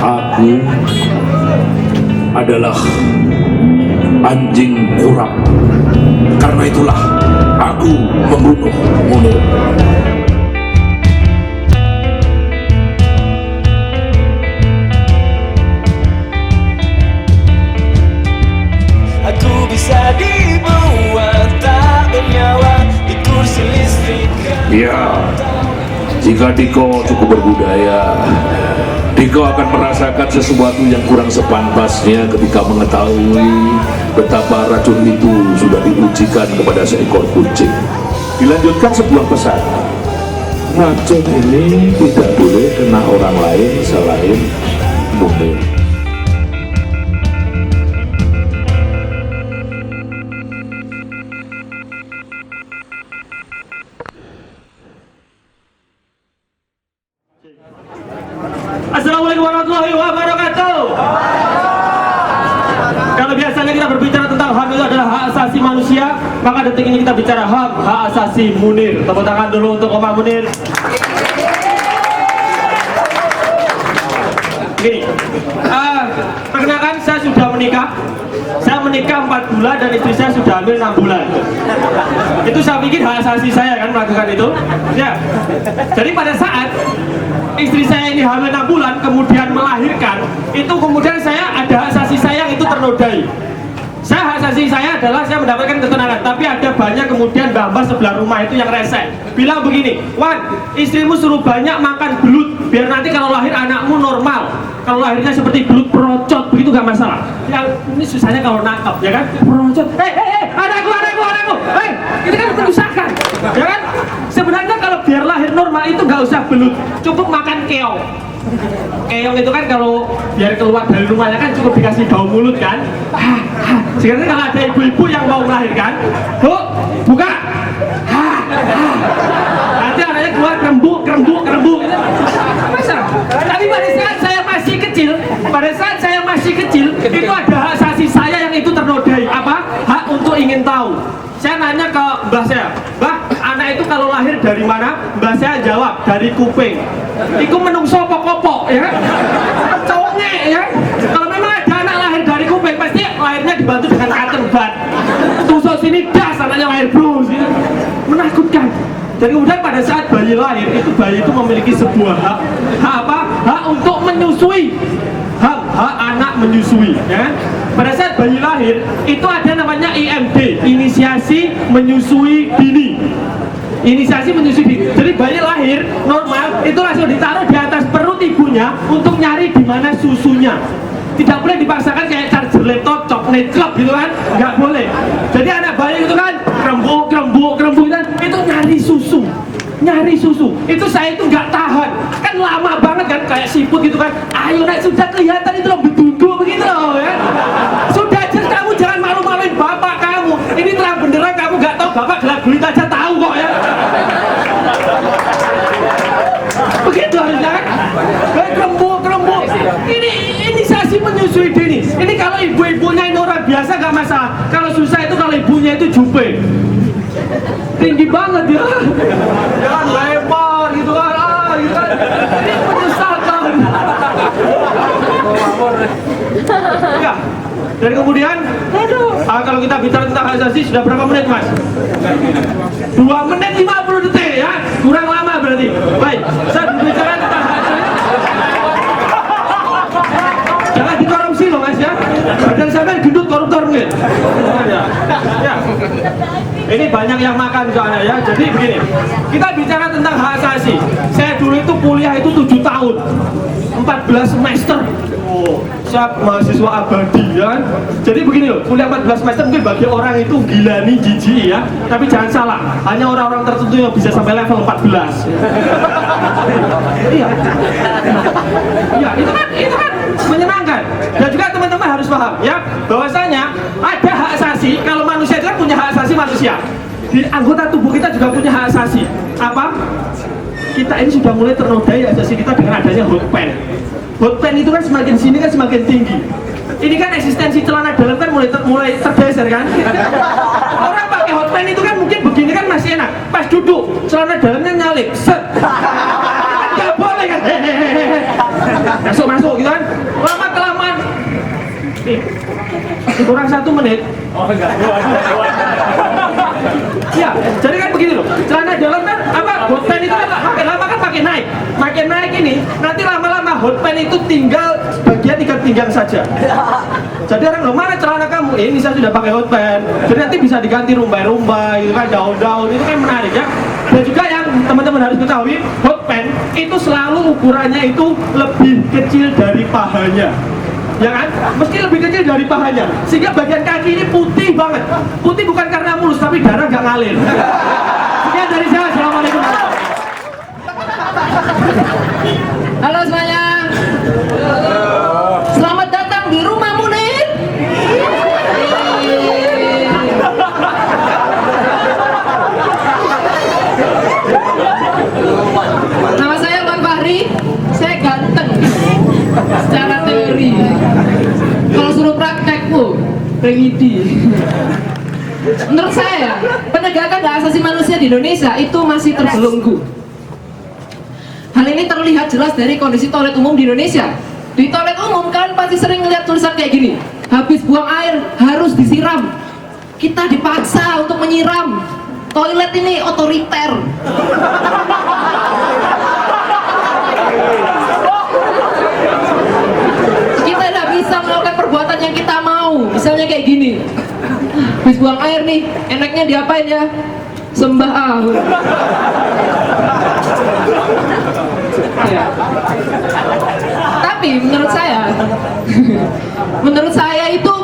Aku adalah anjing kurap. Karena itulah aku membunuh Munir. Aku bisa dibuat tak bernyawa di kursi listrik. Ya, jika Diko cukup berbudaya, Diko akan merasakan sesuatu yang kurang sepantasnya ketika mengetahui betapa racun itu sudah diujikan kepada seekor kucing. Dilanjutkan sebuah pesan, racun ini tidak boleh kena orang lain selain Munir. Assalamualaikum warahmatullahi wabarakatuh. Kalau biasanya kita berbicara tentang HAM itu adalah hak asasi manusia, maka detik ini kita bicara HAM, hak asasi Munir. Tepuk tangan dulu untuk Oma Munir. Gini, perkenalkan saya sudah menikah. Saya menikah 4 bulan dan istri saya sudah hamil 6 bulan. Itu saya pikir hak asasi saya kan melakukan itu. Ya. Jadi pada saat istri saya ini hamil 6 bulan kemudian melahirkan, itu kemudian saya ada hak asasi saya yang itu ternodai. Saya hak asasi saya adalah saya mendapatkan ketenangan, tapi ada banyak kemudian mbah-mbah sebelah rumah itu yang resek. Bilang begini, Wan, istrimu suruh banyak makan belut, biar nanti kalau lahir anakmu normal. Kalau lahirnya seperti belut perocot, begitu gak masalah. Yang ini susahnya kalau nangkep, ya kan? Perocot, anakku, ini kan kerusakan, ya kan? Sebenarnya kalau biar lahir normal itu gak usah belut, cukup makan keong. Keong itu kan kalau biar keluar dari rumahnya kan cukup dikasih bau mulut kan. Sekarang kalau ada ibu-ibu yang mau melahirkan, buka, nanti anaknya keluar kerembuk. Masa? Tapi pada saat saya masih kecil, itu ada hak asasi saya yang itu ternodai. Apa? Hak untuk ingin tahu. Saya nanya ke mbah saya, Mbah, anak itu kalau lahir dari mana? Mbah saya jawab, dari kuping. Iku menungso pokok-pokok, ya kan? Cowoknya, ya. Kalau memang ada anak lahir dari kuping, pasti lahirnya dibantu dengan cotton bud. Tusuk sini, das, anaknya lahir bro, gitu. Menakutkan. Dan kemudian pada saat bayi lahir, itu bayi itu memiliki sebuah hak. Hak apa? Hak untuk menyusui. Hak anak menyusui, ya kan? Pada saat bayi lahir, itu ada namanya IMD, inisiasi menyusui dini. Inisiasi menyusui dini. Jadi bayi lahir normal itu langsung ditaruh di atas perut ibunya untuk nyari di mana susunya. Tidak boleh dipaksakan kayak charger laptop, coklat club gitu kan, nggak boleh. Jadi anak bayi itu kan kerembuk kan, itu nyari susu. Itu saya itu nggak tahan, kan lama banget kan, kayak siput gitu kan. Ayo nak, sudah kelihatan itu loh betunduk begitu loh ya. Sudah jelas kamu jangan malu-maluin bapak kamu. Ini terang benderang kamu nggak tahu bapak gelap-gelit aja tahu kok ya. Begitu harusnya kan. Kerembuk. Ini inisiasi menyusui dini. Ini kalau ibu-ibunya ini orang biasa nggak masalah. Kalau susah itu kalau ibunya itu jupe. Tinggi banget ya. Jangan lebar gitu kan. Gitu kan. Ini menyesalkan. Ya. Dan kemudian, kalau kita bicara tentang hak asasi sudah berapa menit mas? 2 menit 50 detik ya, kurang lama berarti. Baik, saya berbicara tentang hak asasi. Jangan dikorupsi loh mas ya. Badan sampai gendut koruptor mungkin. Ya. Ini banyak yang makan soalnya ya. Jadi begini, kita bicara tentang hak asasi. Saya dulu itu kuliah itu 7 tahun, 14 semester. Siap mahasiswa abadi ya kan? Jadi begini loh, kuliah 14 semester mungkin bagi orang itu gila nih, jijik ya. Tapi jangan salah, hanya orang-orang tertentu yang bisa sampai level 14. Iya. Iya, itu kan menyenangkan. Dan juga teman-teman harus paham ya, bahwasanya ada hak asasi. Kalau manusia itu kan punya hak asasi manusia. Di anggota tubuh kita juga punya hak asasi. Apa? Kita ini sudah mulai ternodai hak asasi kita dengan adanya hot pen. Hot pen itu kan semakin sini kan semakin tinggi. Ini kan eksistensi celana dalam kan mulai tergeser kan. Orang pakai hot pen itu kan mungkin begini kan masih enak. Pas duduk celana dalamnya nyalip. Set. Gak boleh kan. Masuk. masuk gitu kan. Lama kelamaan kurang 1 menit. Oh enggak. Ya, jadi kan begini loh. Celana dalam kan apa hotpan itu kan makin lama kan makin naik ini. Nanti lama-lama hotpan itu tinggal bagian ikat pinggang saja. Jadi orang loh, mana celana kamu? Ini saya sudah pakai hotpan. Jadi nanti bisa diganti rumbai-rumbai, gitu kan, daun-daun, itu kan menarik ya. Dan juga yang teman-teman harus ketahui, hotpan itu selalu ukurannya itu lebih kecil dari pahanya. Ya kan? Meski lebih kecil dari pahanya, sehingga bagian kaki ini putih banget. Putih bukan karena mulus, tapi darah nggak ngalir. Sekian dari saya. Assalamualaikum. Halo semuanya. Selamat datang di rumah Munir. Nama saya Bang Fahri. Saya ganteng secara teori. Kalau suruh praktek, remedi. Menurut saya, penegakan hak asasi manusia di Indonesia itu masih terbelenggu. Hal ini terlihat jelas dari kondisi toilet umum di Indonesia. Di toilet umum kalian pasti sering melihat tulisan kayak gini, habis buang air harus disiram. Kita dipaksa untuk menyiram. Toilet ini otoriter. Kita tidak bisa melakukan perbuatan yang kita mau. Misalnya kayak gini, habis buang air nih, enaknya diapain ya? Sembah ahun. Ya. Tapi menurut saya itu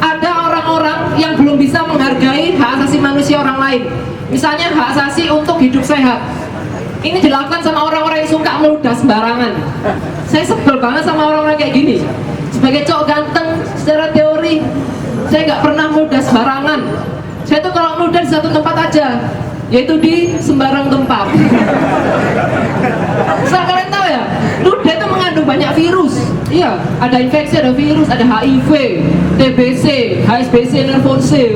ada orang-orang yang belum bisa menghargai hak asasi manusia orang lain. Misalnya hak asasi untuk hidup sehat. Ini dilakukan sama orang-orang yang suka meludah sembarangan. Saya sebel banget sama orang-orang kayak gini. Sebagai cowok ganteng, secara teori saya nggak pernah meludah sembarangan. Saya tuh kalau meludah di satu tempat aja, yaitu di sembarang tempat. Asal kalian tahu ya, ludah itu mengandung banyak virus. Iya, ada infeksi, ada virus, ada HIV, TBC, HSBC, Nervose,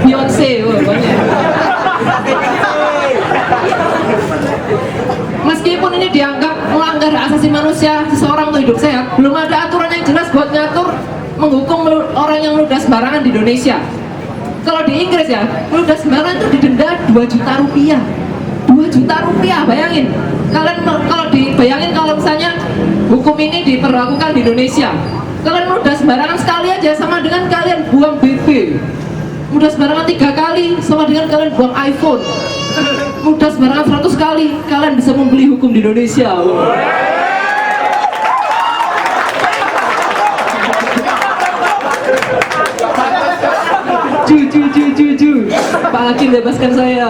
Beyonce, banyak. Meskipun ini dianggap melanggar hak asasi manusia seseorang untuk hidup sehat, belum ada aturan yang jelas buat ngatur menghukum orang yang meludah sembarangan di Indonesia. Kalau di Inggris ya, meludah sembarangan itu didenda 2 juta rupiah. 2 juta rupiah, bayangin. Kalian kalau dibayangin kalau misalnya hukum ini diperlakukan di Indonesia, kalian meludah sembarangan sekali aja sama dengan kalian buang BB. Meludah sembarangan 3 kali sama dengan kalian buang iPhone. Meludah sembarangan 100 kali, kalian bisa membeli hukum di Indonesia. Ju. Pak Hakim bebaskan saya.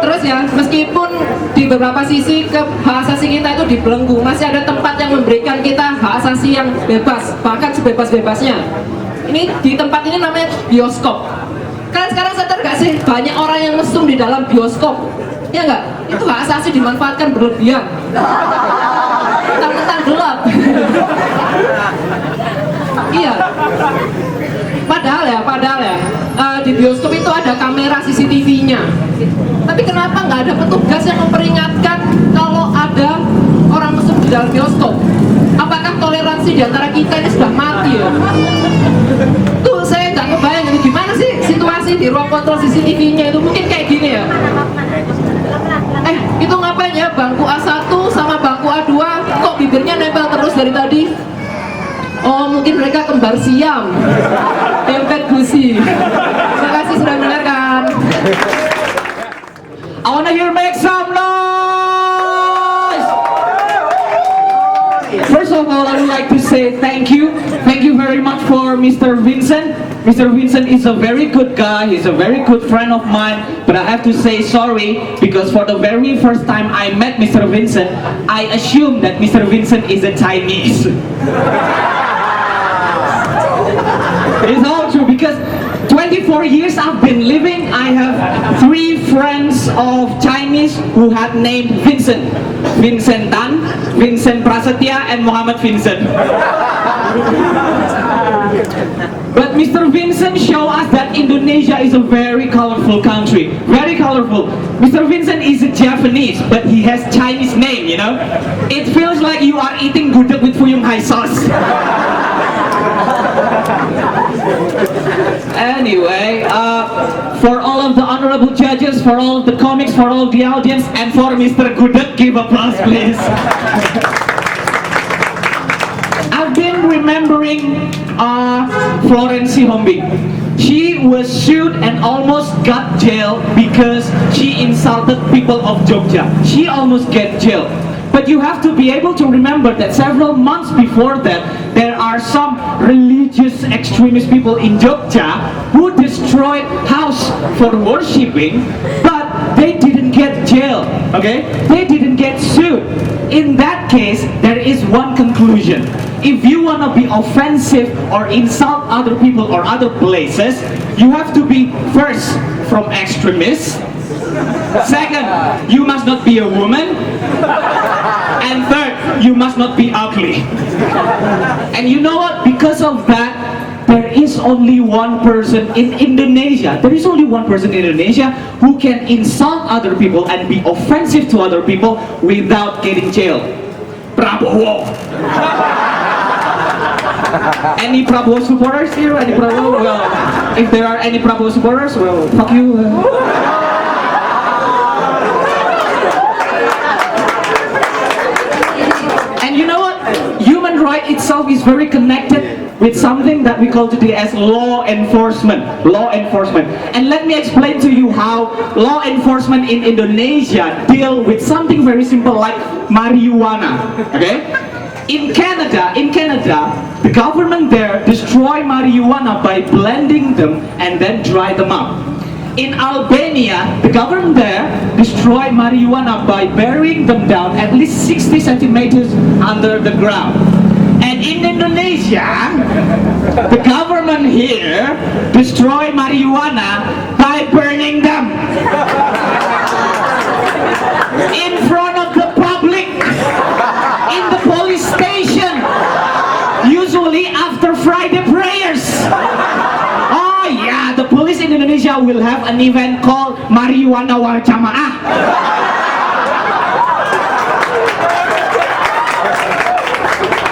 Terus ya, meskipun di beberapa sisi hak asasi kita itu dibelenggu, masih ada tempat yang memberikan kita hak asasi yang bebas, bahkan sebebas-bebasnya. Ini di tempat ini namanya bioskop. Kalian sekarang sadar gak sih, banyak orang yang mesum di dalam bioskop? Ya enggak? Itu hak asasi dimanfaatkan berlebihan. Mentang-mentang gelap. Iya. Padahal ya, di bioskop itu ada kamera CCTV-nya. Tapi kenapa nggak ada petugas yang memperingatkan kalau ada orang mesum di dalam bioskop? Apakah toleransi di antara kita ini sudah mati ya? Tuh saya nggak kebayang itu gimana sih situasi di ruang kontrol CCTV-nya itu, mungkin kayak gini ya. Itu ngapain ya bangku A1 sama bangku A2 kok bibirnya nempel terus dari tadi? Oh, mungkin mereka kembar siam, dempet gusi. Terima kasih sudah mendengarkan. I wanna hear make some noise. First of all, I would like to say thank you. Thank you very much for Mr. Vincent. Mr. Vincent is a very good guy. He's a very good friend of mine. But I have to say sorry because for the very first time I met Mr. Vincent, I assumed that Mr. Vincent is a Chinese. It's all true because 24 years I've been living, I have 3 friends of Chinese who had named Vincent. Vincent Tan, Vincent Prasetya, and Muhammad Vincent. But Mr. Vincent show us that Indonesia is a very colorful country. Very colorful. Mr. Vincent is a Japanese, but he has Chinese name, you know. It feels like you are eating gudeg with Fuyung Hai sauce. Anyway, for all of the honorable judges, for all of the comics, for all the audience, and for Mr. Gudeg, give applause please. I've been remembering Florence Sihombi. She was sued and almost got jailed because she insulted people of Jogja. She almost get jailed. But you have to be able to remember that several months before that, there are some religious extremist people in Jogja who destroyed house for worshipping, but they didn't get jailed, okay? They didn't get sued. In that case, there is one conclusion. If you want to be offensive or insult other people or other places, you have to be first from extremists. Second, you must not be a woman. And third, you must not be ugly. And you know what? Because of that, there is only one person in Indonesia. There is only one person in Indonesia who can insult other people and be offensive to other people without getting jailed. Prabowo. Any Prabowo supporters here? Any Prabowo? Well, if there are any Prabowo supporters, well, fuck you. And you know what? Human right itself is very connected with something that we call today as law enforcement. Law enforcement. And let me explain to you how law enforcement in Indonesia deal with something very simple like marijuana. Okay? In Canada, the government there destroy marijuana by blending them and then dry them up. In Albania, the government there destroy marijuana by burying them down at least 60 centimeters under the ground. And in Indonesia, the government here destroy marijuana by burning them in front of the public, in the police station, usually after Friday prayers. Oh yeah, the police in Indonesia will have an event called Marijuana Wal Jamaah.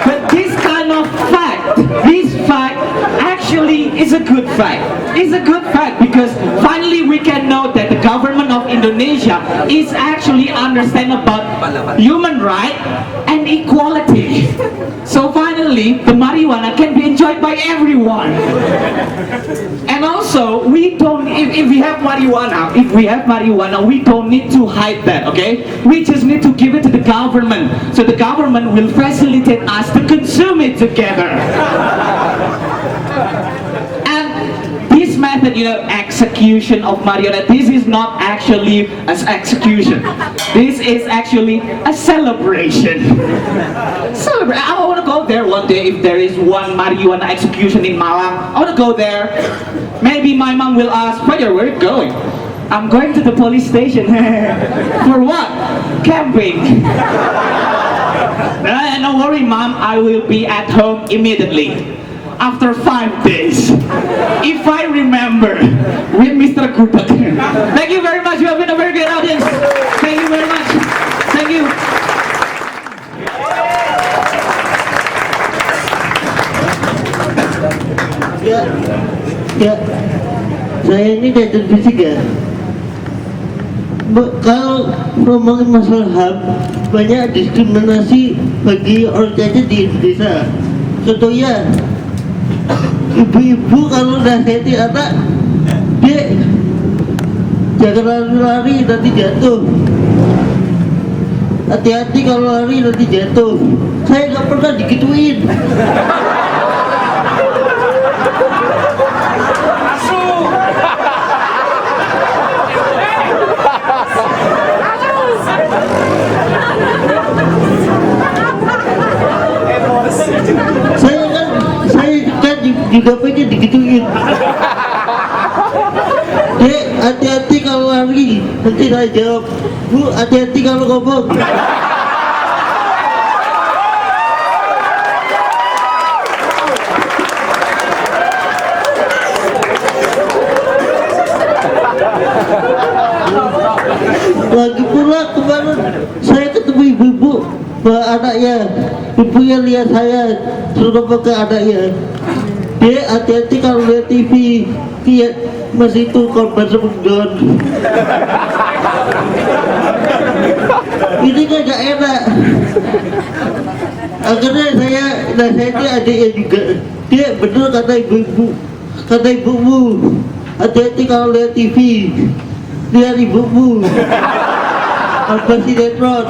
But this kind of fact, this fact actually is a good fact. It's a good fact because finally we can know that the government of Indonesia is actually understand about human right and equality. So finally, the marijuana can be enjoyed by everyone. And also, we don't, if we have marijuana, we don't need to hide that, okay? We just need to give it to the government. So the government will facilitate us to consume it together. And this method, you know, execution of marijuana, this is not actually an execution. This is actually a celebration. I want to go there one day if there is one marijuana execution in Malang. I want to go there. Maybe my mom will ask, where are you going? I'm going to the police station. For what? Camping. Don't worry, mom, I will be at home immediately. After 5 days, if I remember, with Mr. Gudeg. Thank you very much. You have been a very good audience. Thank you very much. Thank you. Ya, saya ini cacat fisik ya. Kalau ngomongin masalah HAM, banyak diskriminasi bagi orang cacat di Indonesia. Contohnya, ibu-ibu kalau nasihati anak, dia jangan lari-lari nanti jatuh. Hati-hati kalau lari nanti jatuh. Saya nggak pernah digituin. Saya juga pengen digituin. Dek, hati-hati kalau lari. Nanti saya jawab, Bu, hati-hati kalau ngomong. anaknya, ibunya lihat saya, suruh ke anaknya. Dia hati-hati kalau lihat TV, lihat masih itu korban semedon. Ini kan gak enak. Akhirnya saya nasihati adiknya juga. Dia betul kata ibumu, hati-hati kalau lihat TV, lihat ibumu. Apa sinetron?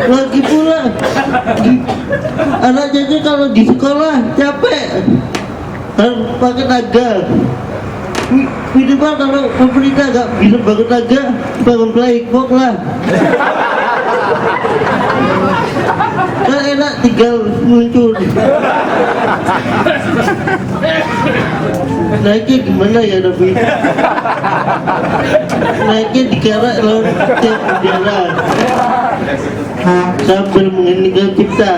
Lagi pula anaknya kalau di sekolah capek harus pakai tenaga. Minimal kalau pemerintah nggak bisa bangun tenaga, bangun playbook lah. Kan enak tinggal muncul. Naiknya gimana ya tapi? Naiknya dikerak lawan tiap jalan sambil mengeningkan cipta.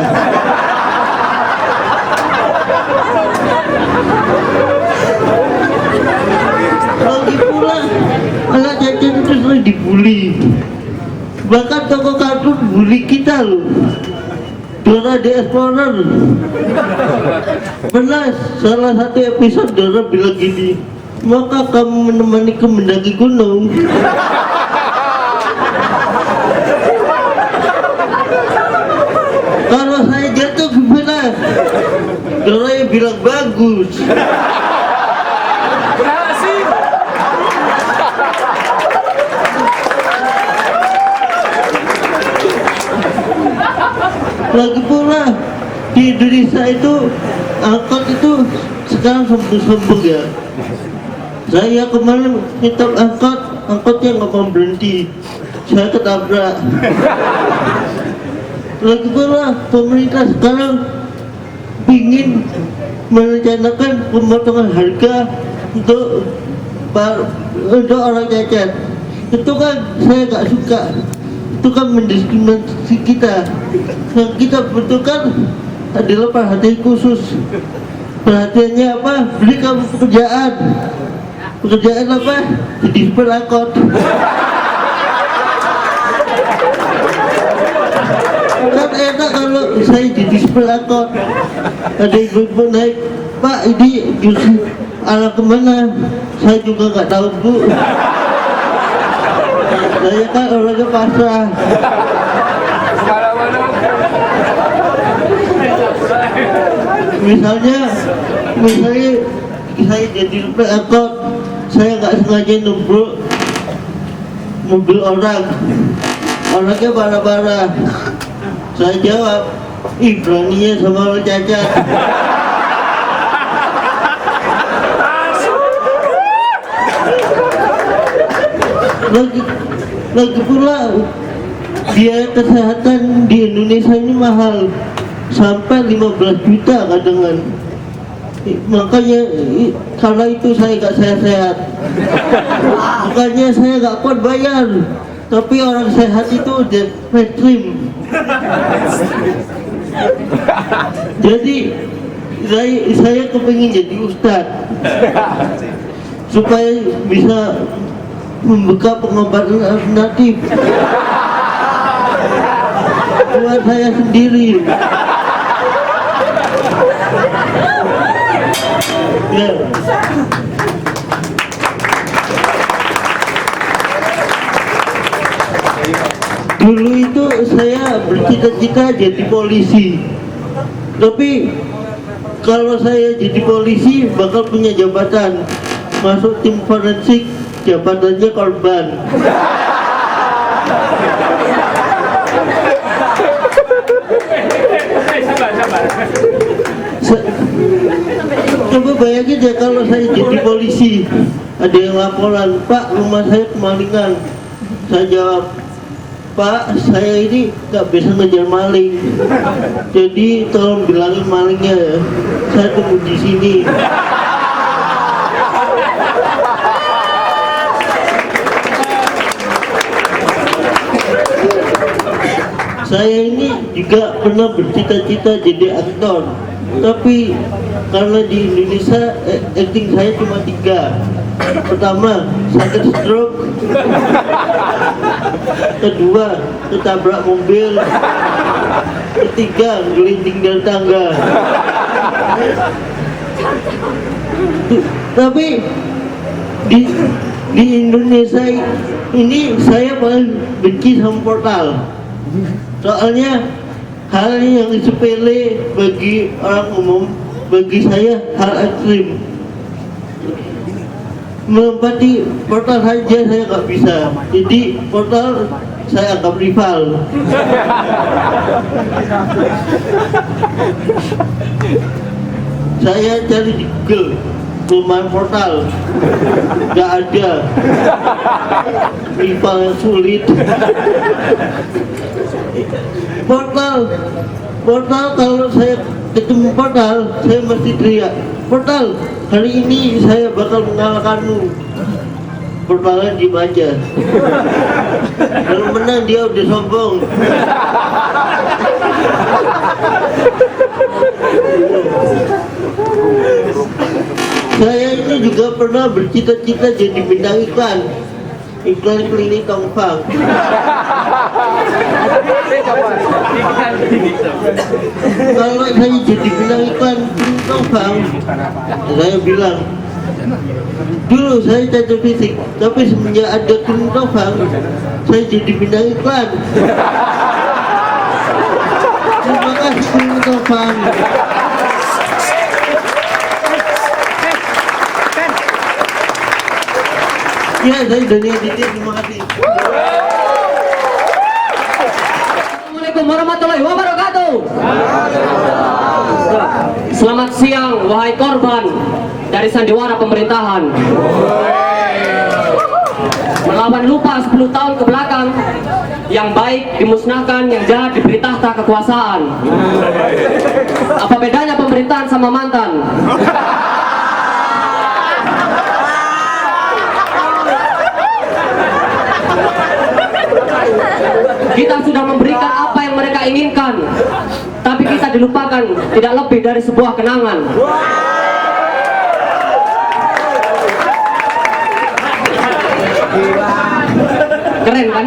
Lagi pula anak jajan itu sering dibully. Bahkan toko kartun bully kita loh. Dora the Explorer. Pernah salah satu episode Dora bilang gini, maka kamu menemaniku mendaki gunung. Kalau saya jatuh gimana? Dora yang bilang bagus. Lagi pula di Indonesia itu angkot itu sekarang sembung-sembung ya. Saya kemarin nyetok angkotnya nggak mau berhenti, saya ketabrak. Lagi pula pemerintah sekarang ingin merencanakan pemotongan harga untuk orang cacat. Itu kan saya nggak suka. Itu kan mendiskriminasi kita. Yang kita butuhkan adalah perhatian khusus. Perhatiannya apa? Beri kamu pekerjaan. Pekerjaan apa? Jadi pelakot. Kan enak kalau saya jadi pelakot. Ada ibu naik, Pak ini justru arah kemana? Saya juga nggak tahu Bu. Saya kan orangnya pasrah. Misalnya saya jadi angkot, saya nggak sengaja nubruk mobil orangnya bara-bara. Saya jawab, ih beraninya sama orang cacat. Lagi pula biaya kesehatan di Indonesia ini mahal sampai 15 juta kadang-kadang. Makanya karena itu saya gak sehat-sehat. Bukannya saya gak kuat bayar, tapi orang sehat itu udah mainstream. Jadi saya kepingin jadi ustadz supaya bisa membuka pengobatan alternatif buat saya sendiri. Ya. Dulu itu saya bercita-cita jadi polisi, tapi kalau saya jadi polisi bakal punya jabatan, masuk tim forensik, jabatannya korban. Coba bayangin ya kalau saya jadi polisi, ada yang laporan, Pak rumah saya kemalingan. Saya jawab, Pak saya ini nggak bisa ngejar maling, jadi tolong bilangin malingnya ya, saya tunggu di sini. Saya ini juga pernah bercita-cita jadi aktor, Tapi karena di Indonesia acting saya cuma 3. Pertama, sakit stroke. Kedua, ketabrak mobil. Ketiga, gelinding dari tangga. Tapi di Indonesia ini saya paling benci sama Portal. Soalnya hal yang sepele bagi orang umum, bagi saya hal ekstrim. Melempati Portal saja saya nggak bisa. Jadi Portal saya anggap rival. Saya cari di Google pemain Portal, nggak ada. Rival yang sulit. Portal kalau saya ketemu Portal, saya mesti teriak, Portal, hari ini saya bakal mengalahkanmu. Portalnya diem aja. Kalau menang dia udah sombong. Saya ini juga pernah bercita-cita jadi bintang iklan klinik Tongfang. Kalau saya jadi bintang iklan klinik Tongfang, saya bilang, dulu saya cacat fisik, tapi semenjak ada klinik Tongfang, saya jadi bintang iklan. Terima kasih klinik Tongfang. Ya, saya Daniel Didi, terima kasih. Assalamualaikum warahmatullahi wabarakatuh. Selamat siang, wahai korban dari sandiwara pemerintahan. Melawan lupa 10 tahun ke belakang, yang baik dimusnahkan, yang jahat diberi tahta kekuasaan. Apa bedanya pemerintahan sama mantan? Kita sudah memberikan apa yang mereka inginkan, tapi kita dilupakan tidak lebih dari sebuah kenangan. Keren kan?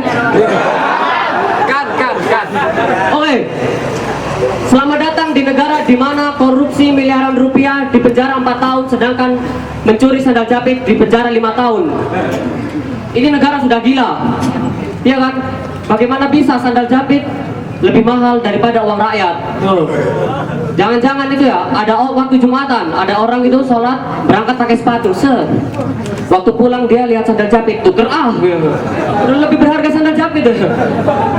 Kan. Oke. Selamat datang di negara di mana korupsi miliaran rupiah di penjara 4 tahun, sedangkan mencuri sandal jepit di penjara 5 tahun. Ini negara sudah gila. Iya kan? Bagaimana bisa sandal jepit lebih mahal daripada uang rakyat? Jangan-jangan itu ya, ada waktu Jumatan, ada orang itu sholat berangkat pakai sepatu, waktu pulang dia lihat sandal jepit, tuker lebih berharga sandal jepit.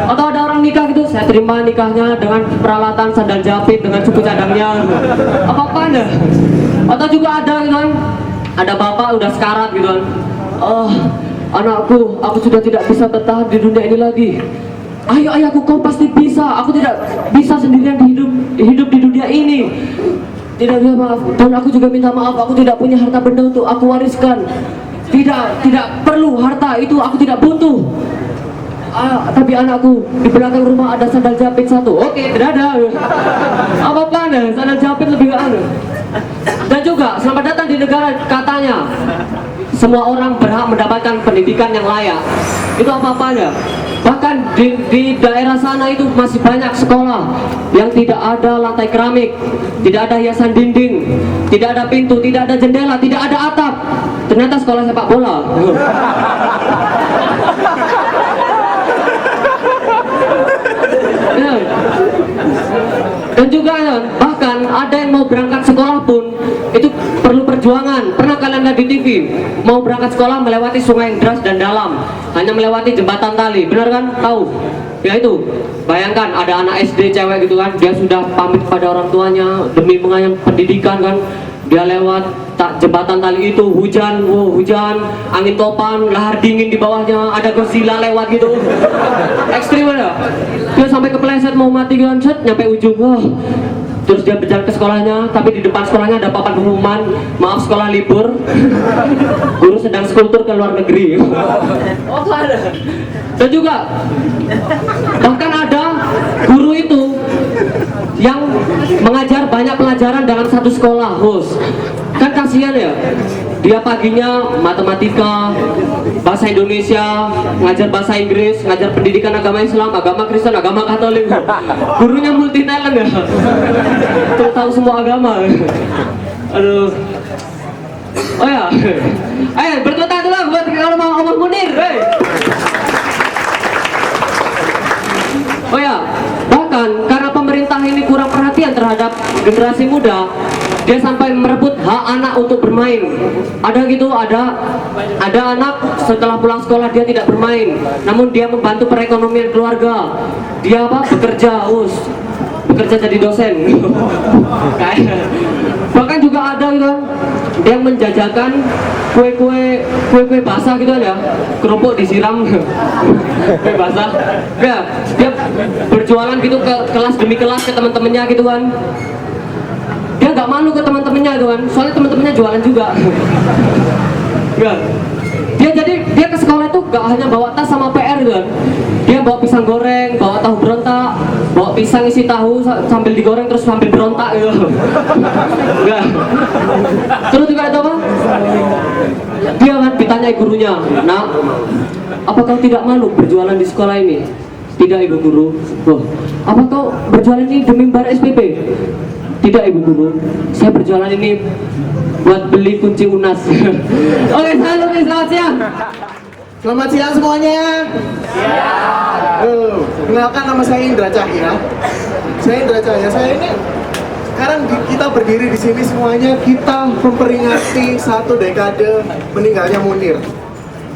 Atau ada orang nikah gitu, saya terima nikahnya dengan peralatan sandal jepit dengan suku cadangnya, apa-apanya. Atau juga ada gitu kan, ada bapak udah sekarat gitu kan, oh anakku, aku sudah tidak bisa bertahan di dunia ini lagi. Ayo ayahku, kau pasti bisa. Aku tidak bisa sendirian hidup di dunia ini. Tidak bisa, maaf. Dan aku juga minta maaf, aku tidak punya harta benda untuk aku wariskan. Tidak perlu harta itu, aku tidak butuh. Tapi anakku, di belakang rumah ada sandal jepit 1. Oke, tidak ada. Apa-apa nih, sandal jepit lebih anu. Dan juga selamat datang di negara katanya semua orang berhak mendapatkan pendidikan yang layak. Itu apa-apanya. Bahkan di daerah sana itu masih banyak sekolah yang tidak ada lantai keramik, tidak ada hiasan dinding, tidak ada pintu, tidak ada jendela, tidak ada atap. Ternyata sekolah sepak bola. Dan juga bahkan ada yang mau berangkat sekolah pun itu perlu perjuangan. Pernah kalian lihat di TV mau berangkat sekolah melewati sungai yang deras dan dalam, hanya melewati jembatan tali, benar kan? Tahu? Ya itu, bayangkan ada anak SD cewek gitu kan, dia sudah pamit pada orang tuanya demi mengayang pendidikan kan, dia lewat jembatan tali itu, hujan, angin topan, lahar dingin di bawahnya, ada Godzilla lewat gitu, ekstrim ada. Dia sampai kepleset mau mati kan, nyampe ujung, terus dia berjalan ke sekolahnya, tapi di depan sekolahnya ada papan pengumuman, maaf sekolah libur, guru sedang skultur ke luar negeri. Oh ada. Dan juga bahkan ada guru itu yang mengajar banyak pelajaran dalam satu sekolah, host. Kan kasihan ya, dia paginya matematika, bahasa Indonesia, ngajar bahasa Inggris, ngajar pendidikan agama Islam, agama Kristen, agama Katolik. Gurunya multi talent ya, tahu semua agama. Aduh. Oh ya, ayo bertepuk tangan dulu buat kalau mau Omar Munir. Oh ya, bahkan karena pemerintah ini kurang perhatian terhadap generasi muda, dia sampai merebut hak anak untuk bermain. Ada gitu, ada anak setelah pulang sekolah dia tidak bermain, namun dia membantu perekonomian keluarga. Dia apa? Bekerja jadi dosen. Bahkan juga ada gitu yang menjajakan kue basah gitu ya, kerupuk disiram kue basah. Ya, dia berjualan gitu ke kelas demi kelas ke teman-temannya gitu kan. Dia nggak malu ke teman-temannya gitu kan, soalnya teman-temannya jualan juga. Ya, dia ke sekolah itu gak hanya bawa tas sama PR gitu kan. Dia bawa pisang goreng, bawa tahu berontak, bawa pisang isi tahu sambil digoreng terus sambil berontak gitu. Enggak. Terus juga ada apa? Dia kan ditanyai gurunya, "Nak, apa kau tidak malu berjualan di sekolah ini?" "Tidak, Ibu Guru." "Loh, apa kau berjualan ini demi bayar SPP?" "Tidak, Ibu Guru, saya berjualan ini buat beli kunci UNAS." Oke, selamat siang. Selamat siang semuanya. Kenalkan, nama saya Indra Cahya. Saya ini sekarang kita berdiri di sini semuanya, kita memperingati 1 dekade meninggalnya Munir.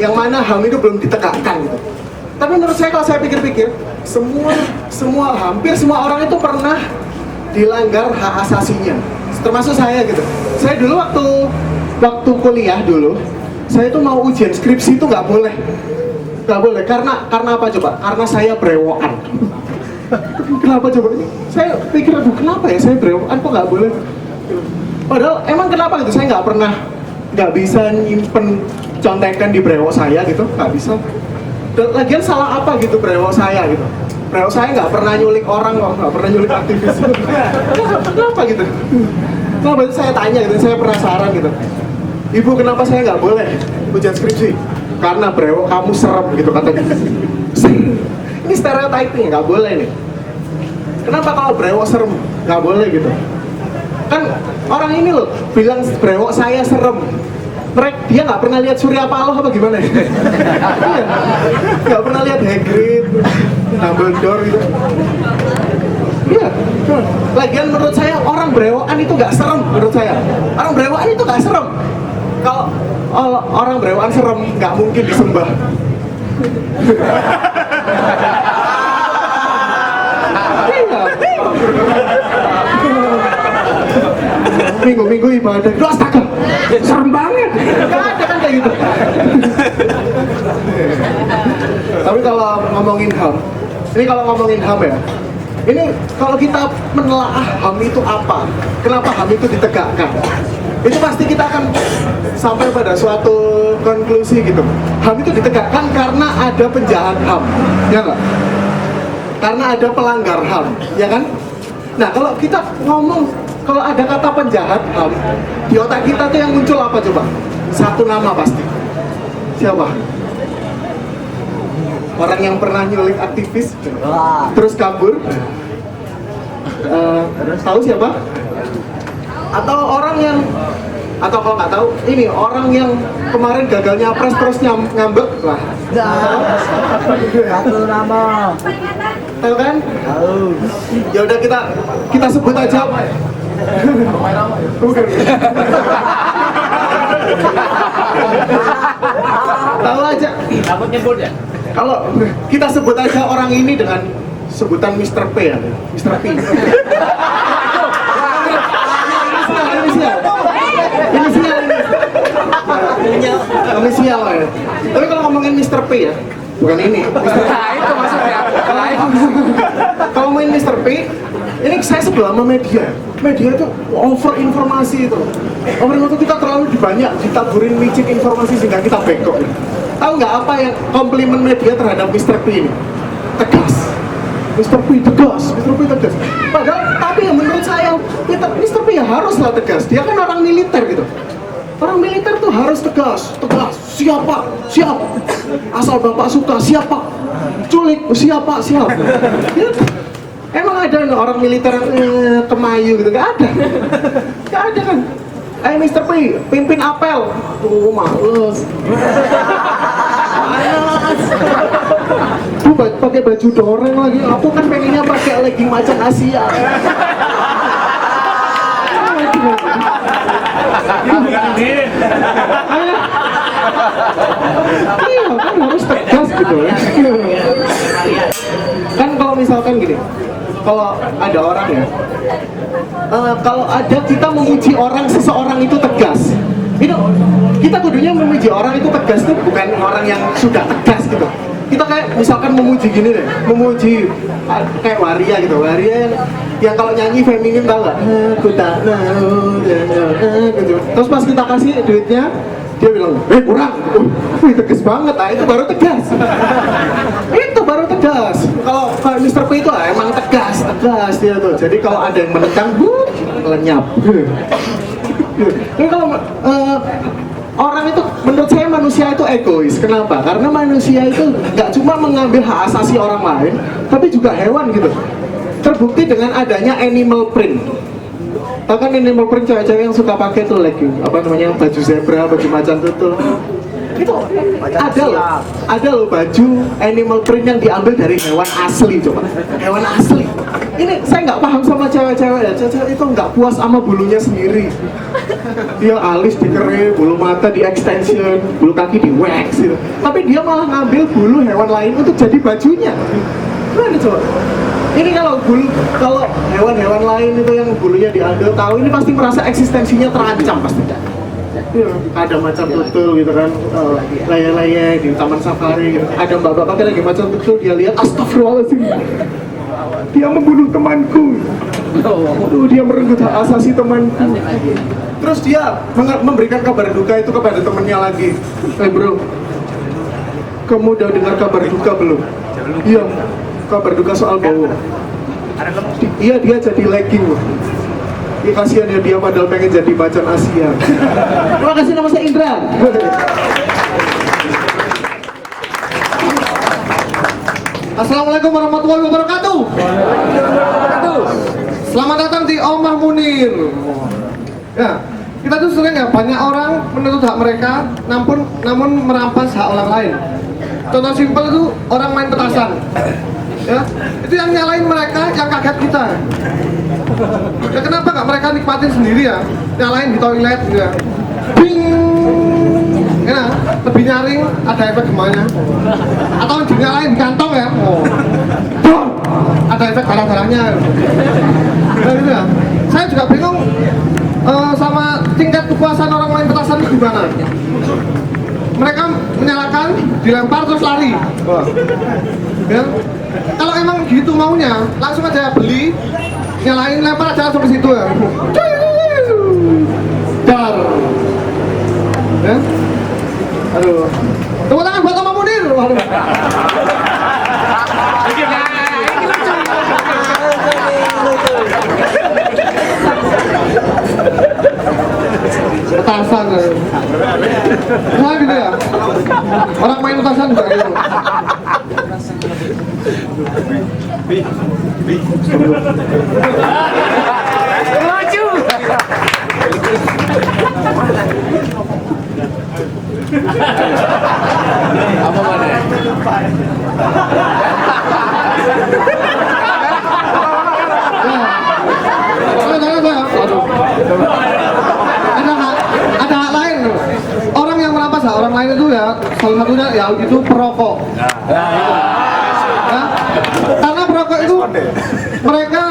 Yang mana HAM itu belum ditegakkan gitu. Tapi menurut saya, kalau saya pikir-pikir, hampir semua orang itu pernah dilanggar hak asasinya. Termasuk saya gitu. Saya dulu waktu kuliah dulu, saya itu mau ujian skripsi itu nggak boleh, karena apa coba? Karena saya brewokan. Kenapa coba? Saya pikir, aduh kenapa ya saya brewokan kok nggak boleh? Padahal emang kenapa gitu? Saya nggak bisa nyimpen contekan di brewok saya gitu, nggak bisa. Dan lagian salah apa gitu brewok saya gitu? Brewok saya nggak pernah nyulik orang kok, nggak pernah nyulik aktivis. Kenapa gitu? Kenapa itu saya tanya gitu, saya penasaran gitu. "Ibu, kenapa saya nggak boleh ujian skripsi?" "Karena brewok kamu serem," gitu katanya. Ini stereotyping, nggak boleh nih. Kenapa kalau brewok serem nggak boleh gitu? Kan orang ini loh bilang brewok saya serem. Dia nggak pernah lihat Surya Paloh apa gimana ya? Iya, nggak pernah lihat Hagrid, Dumbledore gitu. Iya, lagian menurut saya orang brewokan itu nggak serem. Menurut saya orang brewokan itu nggak serem. Kalau orang brewokan serem, nggak mungkin disembah. Iya. Minggu-minggu ibadah, "Duh, astaga, serem banget." Nggak ada kan kayak gitu. Tapi kalau ngomongin HAM ya, ini kalau kita menelaah HAM itu apa, kenapa HAM itu ditegakkan, itu pasti kita akan sampai pada suatu konklusi gitu. HAM itu ditegakkan karena ada penjahat HAM, ya nggak? Karena ada pelanggar HAM, ya kan? Nah, kalau kita ngomong, kalau ada kata penjahat HAM, di otak kita tuh yang muncul apa coba? Satu nama pasti. Siapa? Orang yang pernah nyulik aktivis, terus kabur. Tahu siapa? Atau orang yang, atau kalau nggak tahu, ini orang yang kemarin gagal nyapres terus ngambek lah. Satu nama. Tahu kan? Tahu. Ya udah kita sebut aja. Bukan. Tahu aja. Takut nyebut ya? Kalau kita sebut aja orang ini dengan sebutan Mr. P ya, Mr. P. Inisial ya. Tapi kalau ngomongin Mr. P ya, bukan ini. Itu maksudnya. Kalau ngomongin Mr. P, ini saya sebel sama media. Media itu over informasi itu. Over informasi, kita terlalu banyak ditaburin micin informasi sehingga kita bengkok. Tahu nggak apa yang komplimen media terhadap Mr. P ini? Tegas. Mr. P tegas, Mr. P tegas. Padahal, tapi P ya menurut saya, Mr. P ya haruslah tegas. Dia kan orang militer gitu. Orang militer tuh harus tegas, siapa, siap, asal bapak suka, siapa, culik, siapa, siap. Ya, emang ada orang militer kemayu gitu, nggak ada kan. Mr. P, pimpin apel, males. Tuh pakai baju doreng lagi, aku kan pengennya pakai legging macan Asia. Iya kan harus tegas gitu ya. Kan kalau misalkan gini, kalau ada orang ya, kalau ada kita memuji orang, seseorang itu tegas, itu kita kudunya memuji orang itu tegas tuh bukan orang yang sudah tegas gitu. Kita kayak misalkan memuji gini deh, memuji kayak Waria gitu, Waria yang kalau nyanyi feminin tau gak? Aku tak mau, gitu. Terus pas kita kasih duitnya, dia bilang, kurang, wih tegas banget, itu baru tegas. Itu baru tegas. Kalau Mr. P itu emang tegas dia tuh. Jadi kalau ada yang menekan, lenyap. Jadi kalau orang itu, menurut saya manusia itu egois. Kenapa? Karena manusia itu nggak cuma mengambil hak asasi orang lain, tapi juga hewan gitu. Terbukti dengan adanya animal print. Tahu kan animal print, cewek-cewek yang suka pakai tuh legging, apa namanya, baju zebra, baju macan tutul. Itu ada loh baju animal print yang diambil dari hewan asli, coba. Hewan asli. Ini saya nggak paham sama cewek-cewek ya. Cewek itu nggak puas sama bulunya sendiri. Dia alis dikere, bulu mata di extension, bulu kaki di wax gitu. Tapi dia malah ngambil bulu hewan lain untuk jadi bajunya. Gimana coba? Ini kalau hewan-hewan lain itu yang bulunya diambil, tahu ini pasti merasa eksistensinya terancam pasti. Ya, ada macam tutul gitu kan, laya-laya di taman safari gitu. Ada mbak-mbak pakai lagi macam tutul, dia lihat, astagfirullahaladzim, dia membunuh temanku. Dia merenggut hak asasi temanku. Terus dia memberikan kabar duka itu kepada temennya lagi. Bro, kamu udah dengar kabar duka belum? Iya, kabar duka soal bau. Iya, dia jadi legging loh. Ya kasihan ya dia padahal pengen jadi macan Asia. Terima kasih, nama saya Indra. Assalamualaikum warahmatullahi wabarakatuh. Selamat datang di Omah Munir. Ya, kita tuh sering ya, banyak orang menuntut hak mereka, namun merampas hak orang lain. Contoh simpel itu orang main petasan. Ya, itu yang nyalain mereka, yang kaget kita. Ya, kenapa nggak mereka nikmatin sendiri ya, nyalain di toilet gitu ya. Bing, ya, lebih nyaring, ada efek gemanya. Atau dinyalain di kantong ya, ada efek darah-darahnya. Nah, gitu ya. Saya juga bingung sama tingkat kepuasan orang main petasan itu gimana. Mereka menyalakan, dilempar terus lari. Ya. Kalau emang gitu maunya, langsung aja beli, nyalain, lempar aja langsung ke situ ya. Dar. Ya. Aduh. Tepuk tangan buat Omah Munir. Waduh. Petasan ya. Nah gitu ya. Orang main petasan juga gitu. Lucu. Apa mana? Ada hak lain. Orang yang merampas hak orang lain itu ya, salah satunya ya itu perokok. Ya, karena perokok itu mereka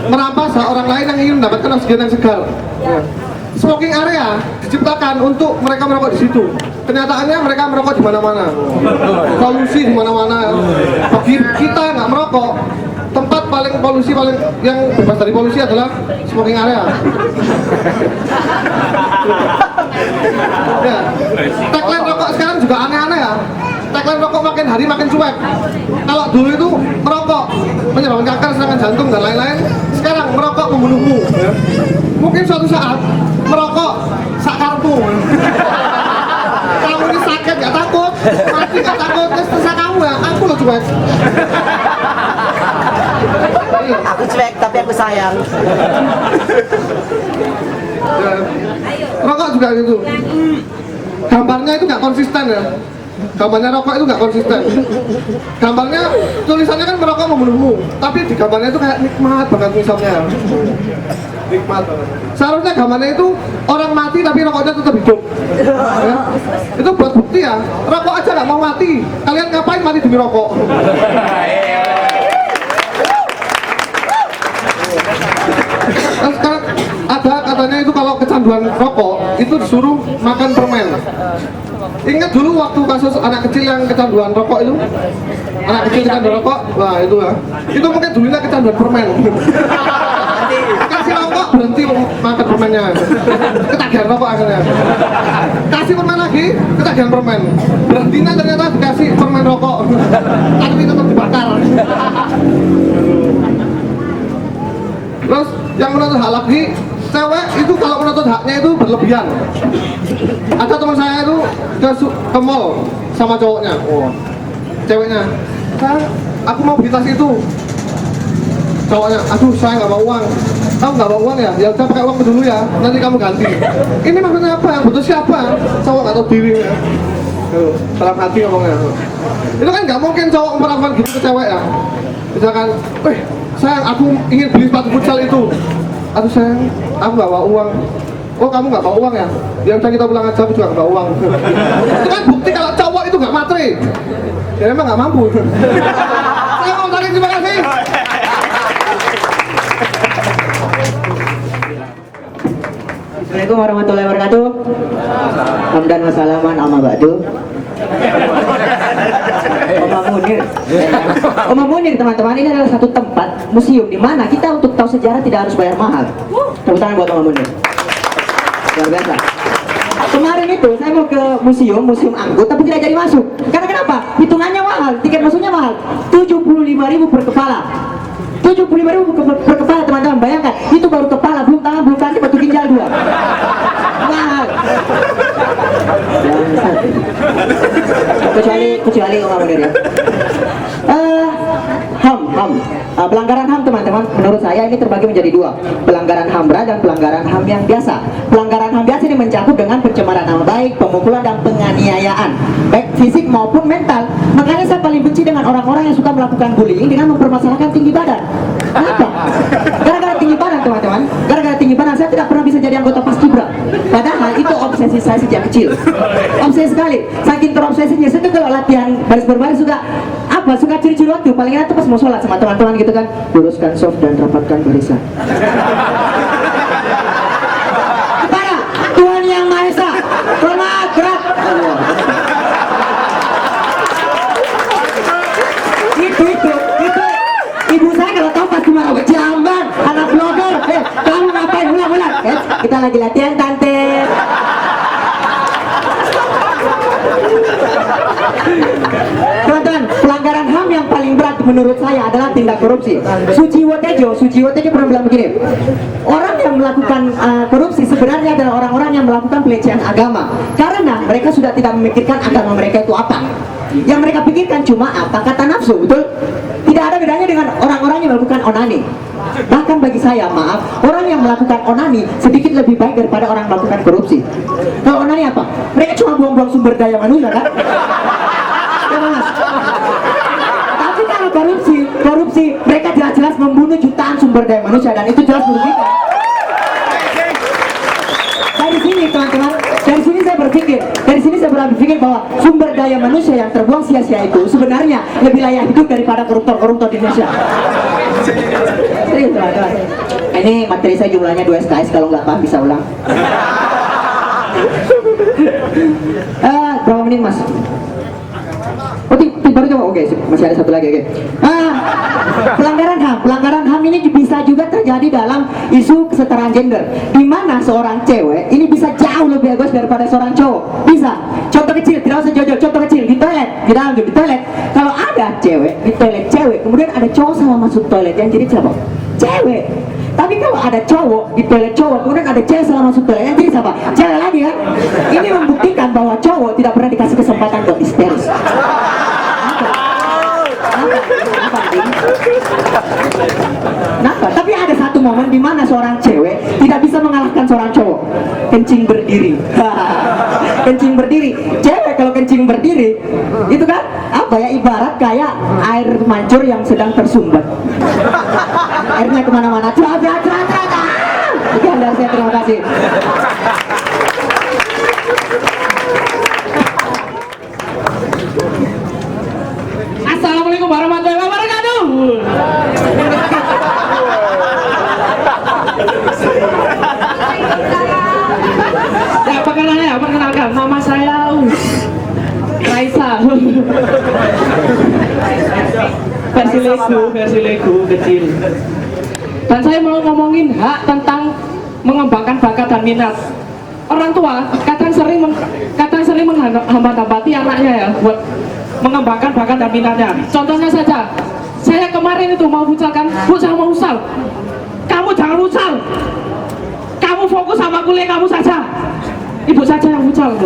merampas hak orang lain yang ingin mendapatkan oksigen yang segar. Ya. Smoking area diciptakan untuk mereka merokok di situ. Kenyataannya mereka merokok di mana-mana. Polusi di mana-mana. Bagi kita nggak merokok, tempat paling polusi yang bebas dari polusi adalah smoking area. Ya. Tagline rokok sekarang juga aneh-aneh ya. tagline rokok makin hari makin cuek. Kalau dulu itu merokok menyebabkan kanker, serangan jantung dan lain-lain. Sekarang merokok membunuhmu. Ya. Mungkin suatu saat merokok sakarmu. Kamu ini sakit gak takut, mati gak takut, terserah kamu ya. Aku loh cuek. Aku cuek tapi aku sayang. Ya. Rokok juga gitu. Gambarnya itu nggak konsisten ya. Gambarnya rokok itu nggak konsisten. Gambarnya tulisannya kan merokok membunuhmu, tapi di gambarnya itu kayak nikmat banget misalnya. Nikmat banget. Seharusnya gambarnya itu orang mati tapi rokoknya tetap hidup. Ya. Itu buat bukti ya. Rokok aja nggak mau mati. Kalian ngapain mati demi rokok? Nah, sekarang ada katanya itu kalau kecanduan rokok itu disuruh makan permen. Ingat dulu waktu kasus anak kecil yang kecanduan rokok itu, anak kecil kecanduan rokok, wah itu ya, itu mungkin dulunya kecanduan permen. Kasih rokok berhenti makan permennya, ketagihan rokok akhirnya. Kasih permen lagi, ketagihan permen. Berhentinya ternyata dikasih permen rokok, tapi tetap dibakar. Terus yang menuntut hak lagi, cewek itu kalau menuntut haknya itu berlebihan. Ada teman saya itu ke mall sama cowoknya, ceweknya, aku mau beli tas itu. Cowoknya, aduh saya nggak bawa uang. Kamu nggak bawa uang ya? Ya udah pakai uang dulu ya, nanti kamu ganti. Ini maksudnya apa? Butuh siapa? Cowok nggak tahu diri ya. Dalam hati ngomongnya. Itu kan nggak mungkin cowok melakukan gitu ke cewek ya. Misalkan, sayang aku ingin beli sepatu futsal itu. Aduh sayang, aku nggak bawa uang. Oh kamu nggak bawa uang ya? Ya udah kita pulang aja, aku juga nggak bawa uang. Itu kan bukti kalau cowok itu nggak matre. Ya memang nggak mampu. Saya mau tarik, terima kasih. Assalamualaikum warahmatullahi wabarakatuh. Hamdan wa salaman amma ba'du. Oma Munir teman-teman, ini adalah satu tempat museum di mana kita untuk tahu sejarah tidak harus bayar mahal. Tepuk tangan buat Oma Munir. Luar biasa. Kemarin itu saya mau ke museum angkut tapi tidak jadi masuk. Karena kenapa? Hitungannya mahal, tiket masuknya mahal. 75.000 per kepala. 75.000 per kepala teman-teman, bayangkan itu baru kepala, belum tangan, belum kaki, batu ginjal 2. Mahal. Kecuali Oma Munir ya. Pelanggaran HAM teman-teman, menurut saya ini terbagi menjadi 2, pelanggaran HAM berat dan pelanggaran HAM yang biasa. Pelanggaran HAM biasa ini mencakup dengan pencemaran nama baik, pemukulan dan penganiayaan, baik fisik maupun mental. Makanya saya paling benci dengan orang-orang yang suka melakukan bullying dengan mempermasalahkan tinggi badan. Kenapa? Gara-gara tinggi badan teman-teman, gara-gara tinggi badan saya tidak pernah bisa jadi anggota Paskibra. Padahal itu obsesi saya sejak kecil. Obsesi sekali, saking terobsesinya saya tuh kalau latihan baris berbaris suka ciri-ciri waktu paling enak tuh pas mau sholat sama teman-teman gitu kan, luruskan soft dan rapatkan barisan. Kepada Tuhan Yang Maha Esa, hormat berat. Itu ibu saya kalau tahu pasti marah, jamban anak blogger. Kamu ngapain ulang-ulang? Kita lagi latihan tante. Teman-teman, pelanggaran HAM yang paling berat menurut saya adalah tindak korupsi. Suciwo Tejo pernah bilang begini, orang yang melakukan korupsi sebenarnya adalah orang-orang yang melakukan pelecehan agama, karena mereka sudah tidak memikirkan agama mereka itu apa. Yang mereka pikirkan cuma apa kata nafsu, betul? Tidak ada bedanya dengan orang-orang yang melakukan onani. Bahkan bagi saya, maaf, orang yang melakukan onani sedikit lebih baik daripada orang yang melakukan korupsi. Kalau onani apa? Mereka cuma buang-buang sumber daya manusia kan? Ya, Mas. Tapi kalau korupsi mereka jelas-jelas membunuh jutaan sumber daya manusia dan itu jelas merugikan. Dari sini teman-teman, dari sini saya berpikir bahwa sumber daya manusia yang terbuang sia-sia itu sebenarnya lebih layak hidup daripada koruptor-koruptor di Indonesia. Serius teman-teman. Ini materi saya jumlahnya 2 SKS, kalau nggak paham bisa ulang. Berapa menit Mas? Oh, baru coba. Oke, masih ada satu lagi. Oke. Pelanggaran HAM ini bisa juga terjadi dalam isu kesetaraan gender, di mana seorang cewek ini bisa jauh lebih egois daripada seorang cowok. Bisa. Contoh kecil, tidak usah jauh-jauh. Contoh kecil di toilet. kita lanjut di toilet. Kalau ada cewek di toilet cewek, kemudian ada cowok salah masuk toilet, yang jadi siapa? Cewek. Tapi kalau ada cowok di toilet cowok, kemudian ada cewek salah masuk toilet, yang jadi siapa? Cewek lagi kan? Ini membuktikan bahwa cowok tidak pernah dikasih kesempatan untuk histeris. Kenapa? Tapi ada satu momen di mana seorang cewek tidak bisa mengalahkan seorang cowok. Kencing berdiri. Kencing berdiri. Cewek kalau kencing berdiri, itu kan apa ya, ibarat kayak air mancur yang sedang tersumbat. Airnya kemana-mana. Sekian dari saya, terima kasih. Assalamualaikum warahmatullahi wabarakatuh. Ya, perkenalkan, nama saya Raisa. versi Lego kecil. Dan saya mau ngomongin hak tentang mengembangkan bakat dan minat. Orang tua kadang sering menghambat-hambati anaknya ya buat mengembangkan bakat dan minatnya. Contohnya saja, saya kemarin itu mau futsal kan, mau futsal. Kamu jangan futsal. Kamu fokus sama kuliah kamu saja. Ibu saja yang futsal.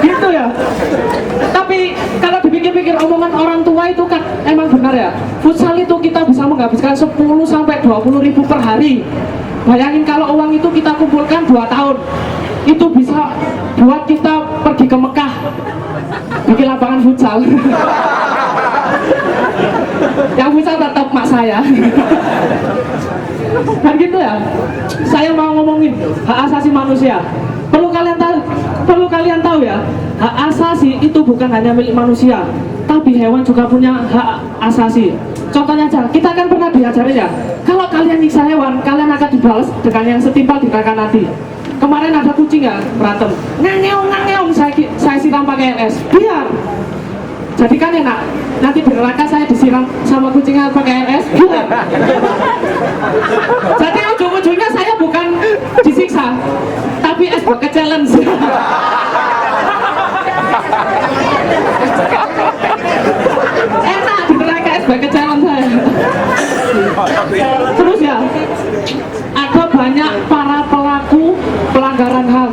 Gitu ya. Tapi kalau dipikir-pikir omongan orang tua itu kan emang benar ya. Futsal itu kita bisa menghabiskan 10 sampai 20 ribu per hari. Bayangin kalau uang itu kita kumpulkan 2 tahun, itu bisa buat kita pergi ke Mekah bikin lapangan futsal. Yang futsal tetap mak saya. Dan gitu ya. Saya mau ngomongin hak asasi manusia. Perlu kalian tahu ya, hak asasi itu bukan hanya milik manusia, tapi hewan juga punya hak asasi. Contohnya aja, kita kan pernah diajarin ya, kalau kalian nyiksa hewan, kalian akan dibalas dengan yang setimpal di neraka nanti. Kemarin ada kucing ya, berantem, ngangeong, saya siram pakai LS, biar. Jadi kan enak, nanti di neraka saya disiram sama kucingnya pakai LS, biar. Jadi ujung-ujungnya saya bukan disiksa, tapi es bucket challenge. Enak di neraka es bucket challenge saya. Terus ya, ada banyak para pelaku pelanggaran HAM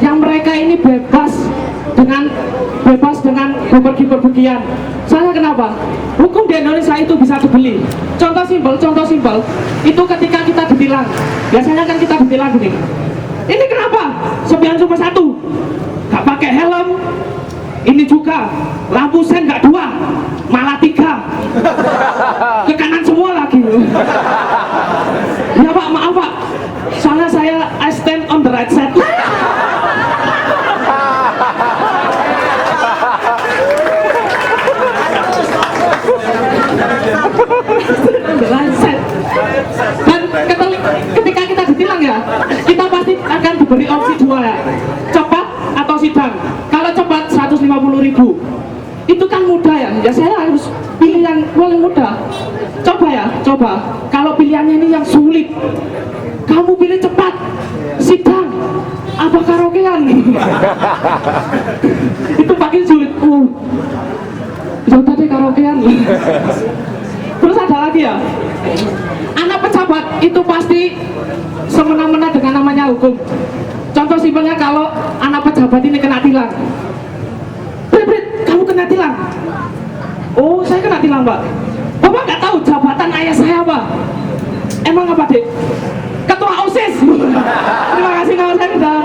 yang mereka ini bebas dengan bepergian. Saya kenapa? Hukum di Indonesia itu bisa dibeli. Contoh simpel, itu ketika kita ditilang, biasanya kan kita ditilang gini. Ini kenapa? Spion cuma 1, gak pakai helm. Ini juga lampu sen gak 2, malah 3. Ke kanan semua lagi. Ya Pak, maaf Pak, soalnya I stand on the right side. Dan ketika kita ditilang ya, kita pasti akan diberi opsi 2 ya, cepat atau sidang. Kalau cepat 150.000, itu kan mudah ya saya harus pilih yang paling mudah. Coba kalau pilihannya ini yang sulit, kamu pilih cepat, sidang apa karaokean? Itu makin sulit. Jauh deh karaokean. Terus ada lagi ya, anak pejabat itu pasti semena-mena dengan namanya hukum. Contoh simpelnya, kalau anak pejabat ini kena tilang, Brit, kamu kena tilang. Oh, saya kena tilang Pak. Bapak nggak tahu jabatan ayah saya apa? Emang apa Dek? Ketua OSIS. Terima kasih, nama saya sudah.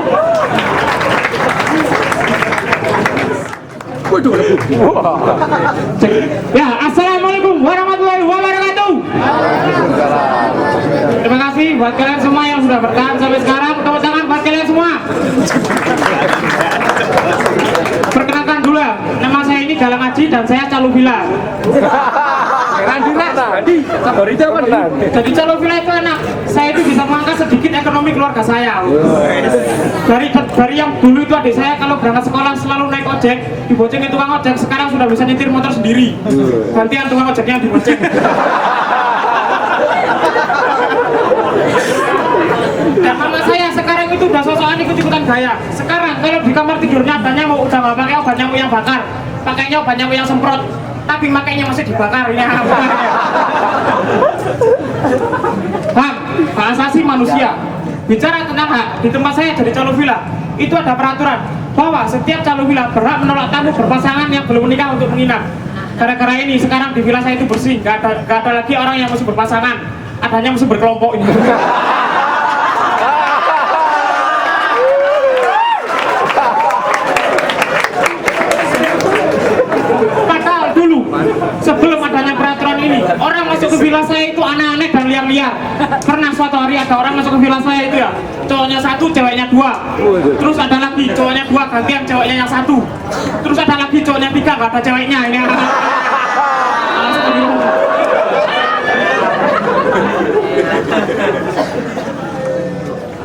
Ya, assalamualaikum warahmatullahi wabarakatuh. Terima kasih buat kalian semua yang sudah bertahan sampai sekarang. Tepuk tangan buat kalian semua. Perkenalkan dulu ya, nama saya ini Galang Aji dan saya Calo Villa. Jadi Calo Villa itu enak. Saya itu bisa mengangkat sedikit ekonomi keluarga saya. Dari yang dulu itu adik saya kalau berangkat sekolah selalu naik ojek, diboncengin tukang ojek, sekarang sudah bisa nyetir motor sendiri. Gantian tukang ojeknya dibonceng. Dan mama saya sekarang itu udah sosokan ikut-ikutan gaya. Sekarang kalau di kamar tidurnya adanya mau udah nggak pakai obat nyamuk yang bakar, pakainya obat nyamuk yang semprot, tapi makainya masih dibakar. Ini apa? Hak asasi manusia. Bicara tentang hak, di tempat saya jadi calon villa, itu ada peraturan bahwa setiap calon villa berhak menolak tamu berpasangan yang belum menikah untuk menginap. Gara-gara ini sekarang di villa saya itu bersih, gak ada lagi orang yang musuh berpasangan, adanya musuh berkelompok ini. Padahal dulu sebelum adanya peraturan ini, orang masuk ke villa saya itu aneh-aneh dan liar-liar. Pernah suatu hari ada orang masuk ke villa saya itu ya, cowoknya satu, ceweknya dua. Terus ada lagi cowoknya dua, gantian ceweknya yang satu. Terus ada lagi cowoknya tiga, gak ada ceweknya ini.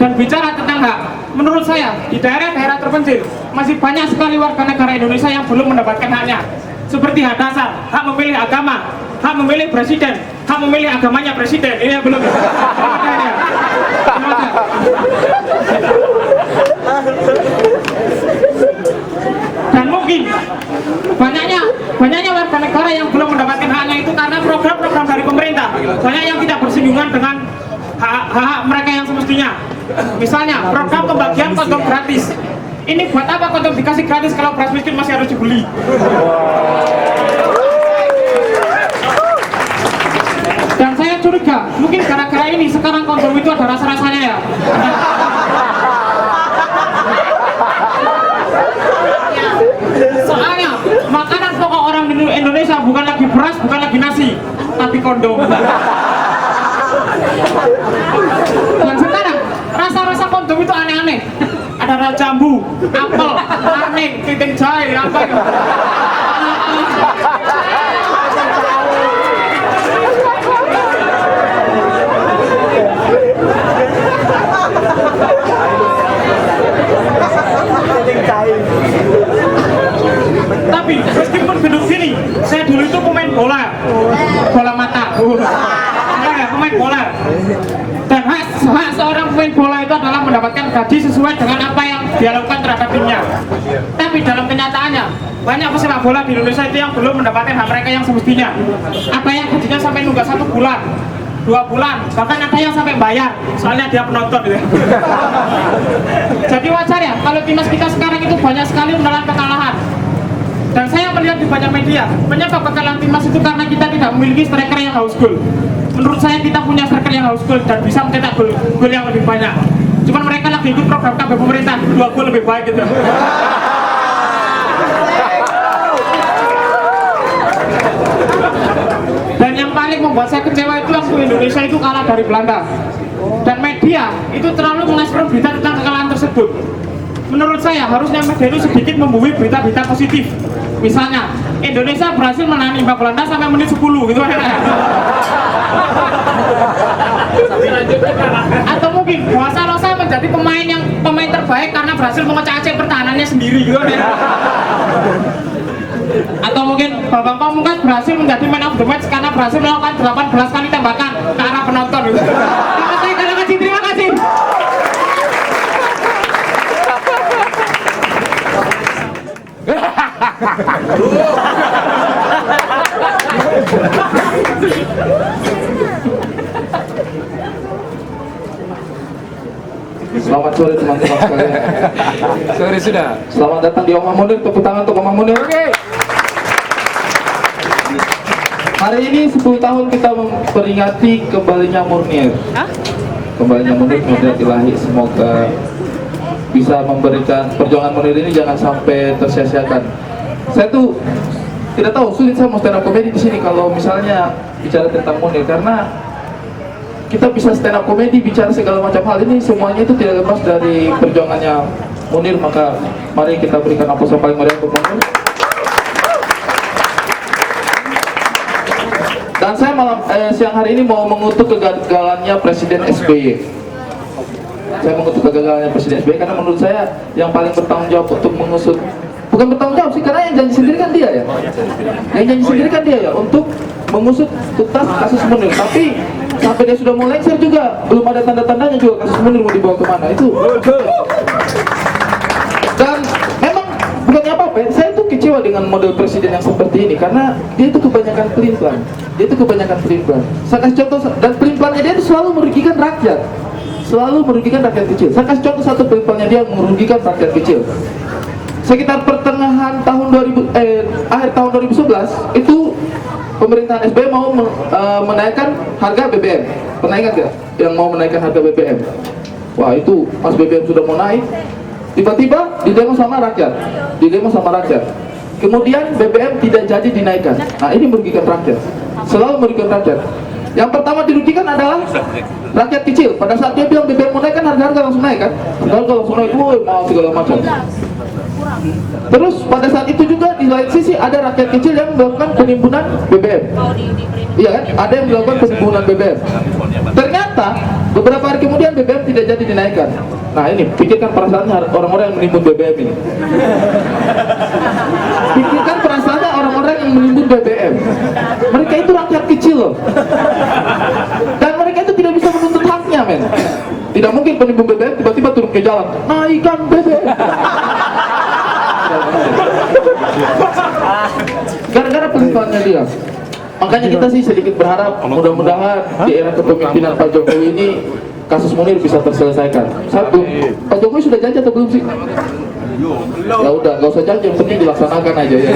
Dan bicara tentang hak, menurut saya di daerah-daerah terpencil masih banyak sekali warga negara Indonesia yang belum mendapatkan haknya. Seperti hak dasar, hak memilih agama, hak memilih presiden, hak memilih agamanya presiden. Ini yang belum. Dan mungkin banyaknya warga negara yang belum mendapatkan haknya itu karena program-program dari pemerintah banyak yang tidak bersinggungan dengan hak mereka yang semestinya. Misalnya program pembagian kondom gratis. Ini buat apa kondom dikasih gratis kalau beras miskin masih harus dibeli? Dan saya curiga, mungkin gara-gara ini sekarang kondom itu ada rasa-rasanya ya. Soalnya makanan pokok orang di Indonesia bukan lagi beras, bukan lagi nasi, tapi kondom. Dan sekarang rasa-rasa kondom itu aneh-aneh. Ada rasa jambu, apel, arning, titik jahe, apa itu? Tapi meskipun gendut sini, saya dulu itu pemain bola mata. Pemain bola. Dan hak seorang pemain bola itu adalah mendapatkan gaji sesuai dengan apa yang dia lakukan terhadap timnya. Tapi dalam kenyataannya banyak pesepak bola di Indonesia itu yang belum mendapatkan hak mereka yang semestinya. Ada yang gajinya sampai nunggak 1 bulan, 2 bulan, bahkan ada yang sampai bayar, soalnya dia penonton gitu. Jadi wajar ya kalau timnas kita sekarang itu banyak sekali menelan kekalahan. Dan saya melihat di banyak media, penyebab kekalahan timnas itu karena kita tidak memiliki striker yang haus gol. Menurut saya kita punya striker yang haus gol dan bisa mencetak gol yang lebih banyak. Cuman mereka lagi ikut program KB pemerintah, 2 gol lebih baik gitu. Dan yang paling membuat saya kecewa itu waktu Indonesia itu kalah dari Belanda. Dan media itu terlalu mengekspor berita tentang kekalahan tersebut. Menurut saya harusnya media itu sedikit membuat berita-berita positif. Misalnya Indonesia berhasil menahan imbang Belanda sampai menit 10 gitu. Atau mungkin Puasa Rosa menjadi pemain terbaik karena berhasil memecah-aceh pertahanannya sendiri gitu. Atau mungkin Bambang Pamungkas berhasil menjadi man of the match karena berhasil melakukan 18 kali tembakan ke arah penonton gitu. Terima kasih. Selamat sore teman-teman sekalian. Sore sudah. Selamat datang di Omah Munir. Tepuk tangan untuk Omah Munir. Oke. Hari ini 10 tahun kita memperingati kembalinya Munir. Kembalinya Munir ilahi, semoga bisa memberikan perjuangan Munir ini jangan sampai tersia-siakan. Saya tuh tidak tahu, sulit saya mau stand up comedy di sini kalau misalnya bicara tentang Munir, karena kita bisa stand up comedy bicara segala macam hal, ini semuanya itu tidak lepas dari perjuangannya Munir. Maka mari kita berikan aplaus yang paling meriah untuk Munir. Dan saya siang hari ini mau mengutuk kegagalannya Presiden SBY. Saya mengutuk kegagalannya Presiden SBY karena menurut saya yang paling bertanggung jawab untuk mengusut, bukan bertanggung jawab sih, karena yang janji sendiri kan dia ya. Yang janji sendiri kan dia ya untuk mengusut tuntas kasus Munir. Tapi sampai dia sudah mau lengser juga belum ada tanda-tandanya juga kasus Munir mau dibawa kemana itu. Dan kecewa dengan model presiden yang seperti ini karena dia itu kebanyakan pelin-pelan. Saya kasih contoh, dan pelin-pelannya dia itu selalu merugikan rakyat. Kecil. Saya kasih contoh satu pelin-pelannya dia merugikan rakyat kecil. Sekitar pertengahan tahun akhir tahun 2011 itu pemerintahan SBY mau menaikkan harga BBM. Pernah ingat gak yang mau menaikkan harga BBM? Wah, itu pas BBM sudah mau naik, tiba-tiba didemo sama rakyat. Kemudian BBM tidak jadi dinaikkan. Nah, ini merugikan rakyat. Selalu merugikan rakyat. Yang pertama dirugikan adalah rakyat kecil. Pada saat dia bilang BBM mau naik kan harga langsung naik kan? Harga langsung naik, mau segala macam. Terus pada saat itu juga di lain sisi ada rakyat kecil yang melakukan penimbunan BBM. Iya kan? Ada yang melakukan penimbunan BBM. Ternyata beberapa hari kemudian BBM tidak jadi dinaikkan. Nah, ini pikirkan perasaannya orang-orang yang menimbun BBM ini. Pikirkan perasaannya orang-orang yang menimbun BBM. Mereka itu rakyat kecil loh. Dan mereka itu tidak bisa menuntut haknya, men. Tidak mungkin penimbun BBM tiba-tiba turun ke jalan, naikkan BBM. Gara-gara pelin-pelannya dia. Makanya kita sih sedikit berharap mudah-mudahan di era kepemimpinan Pak Jokowi ini kasus Munir bisa terselesaikan. Satu, Pak Jokowi sudah janji atau belum sih? Ya udah, nggak usah janji, yang penting dilaksanakan aja ya.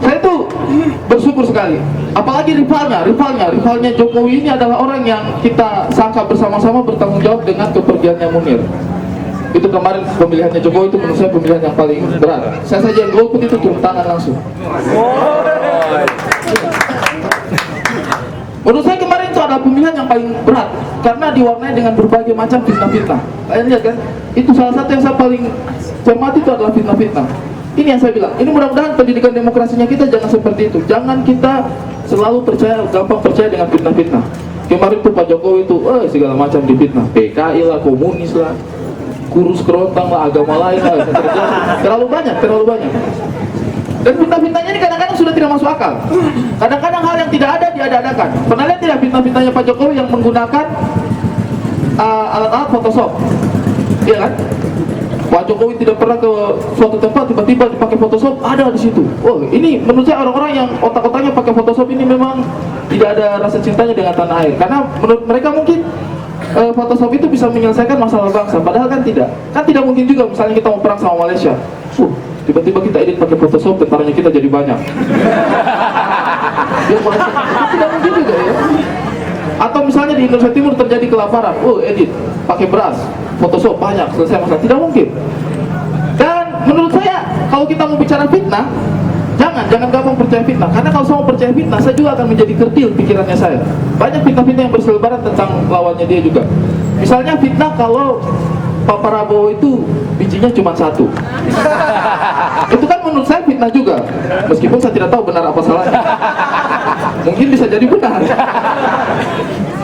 Saya tuh bersyukur sekali. Apalagi rivalnya Jokowi ini adalah orang yang kita sangka bersama-sama bertanggung jawab dengan kepergiannya Munir. Itu kemarin pemilihannya Jokowi itu menurut saya pemilihan yang paling berat. Saya saja yang golput itu turun tangan langsung. Menurut saya kemarin itu adalah pemilihan yang paling berat karena diwarnai dengan berbagai macam fitnah-fitnah. Kalian lihat kan? Itu salah satu yang saya paling cermati itu adalah fitnah-fitnah. Ini yang saya bilang. Ini mudah-mudahan pendidikan demokrasinya kita jangan seperti itu. Jangan kita selalu gampang percaya dengan fitnah-fitnah. Kemarin tuh Pak Jokowi itu segala macam difitnah. PKI lah, komunis lah, kurus kerontang lah, agama lain lah, terlalu banyak. Dan fitnah-fitnahnya ini kadang-kadang sudah tidak masuk akal. Kadang-kadang hal yang tidak ada diada-adakan. Pernah lihat tidak fitnah-fitnahnya Pak Jokowi yang menggunakan alat-alat Photoshop? Iya kan? Pak Jokowi tidak pernah ke suatu tempat tiba-tiba dipakai Photoshop, ada di situ. Oh, ini menurut saya orang-orang yang otak-otaknya pakai Photoshop ini memang tidak ada rasa cintanya dengan tanah air. Karena menurut mereka mungkin Photoshop itu bisa menyelesaikan masalah bangsa, padahal kan tidak. Kan tidak mungkin juga misalnya kita mau perang sama Malaysia. Tiba-tiba kita edit pakai Photoshop, tentaranya kita jadi banyak. Ya, tidak mungkin juga ya. Atau misalnya di Indonesia Timur terjadi kelaparan, edit pakai beras, Photoshop banyak, selesai masalah. Tidak mungkin. Dan menurut saya kalau kita mau bicara fitnah, jangan gampang percaya fitnah. Karena kalau saya mau percaya fitnah, saya juga akan menjadi kerdil pikirannya saya. Banyak fitnah-fitnah yang berselebaran tentang lawannya dia juga. Misalnya fitnah kalau Pak Prabowo itu bijinya cuma satu. Itu kan menurut saya fitnah juga. Meskipun saya tidak tahu benar apa salahnya. Mungkin bisa jadi benar.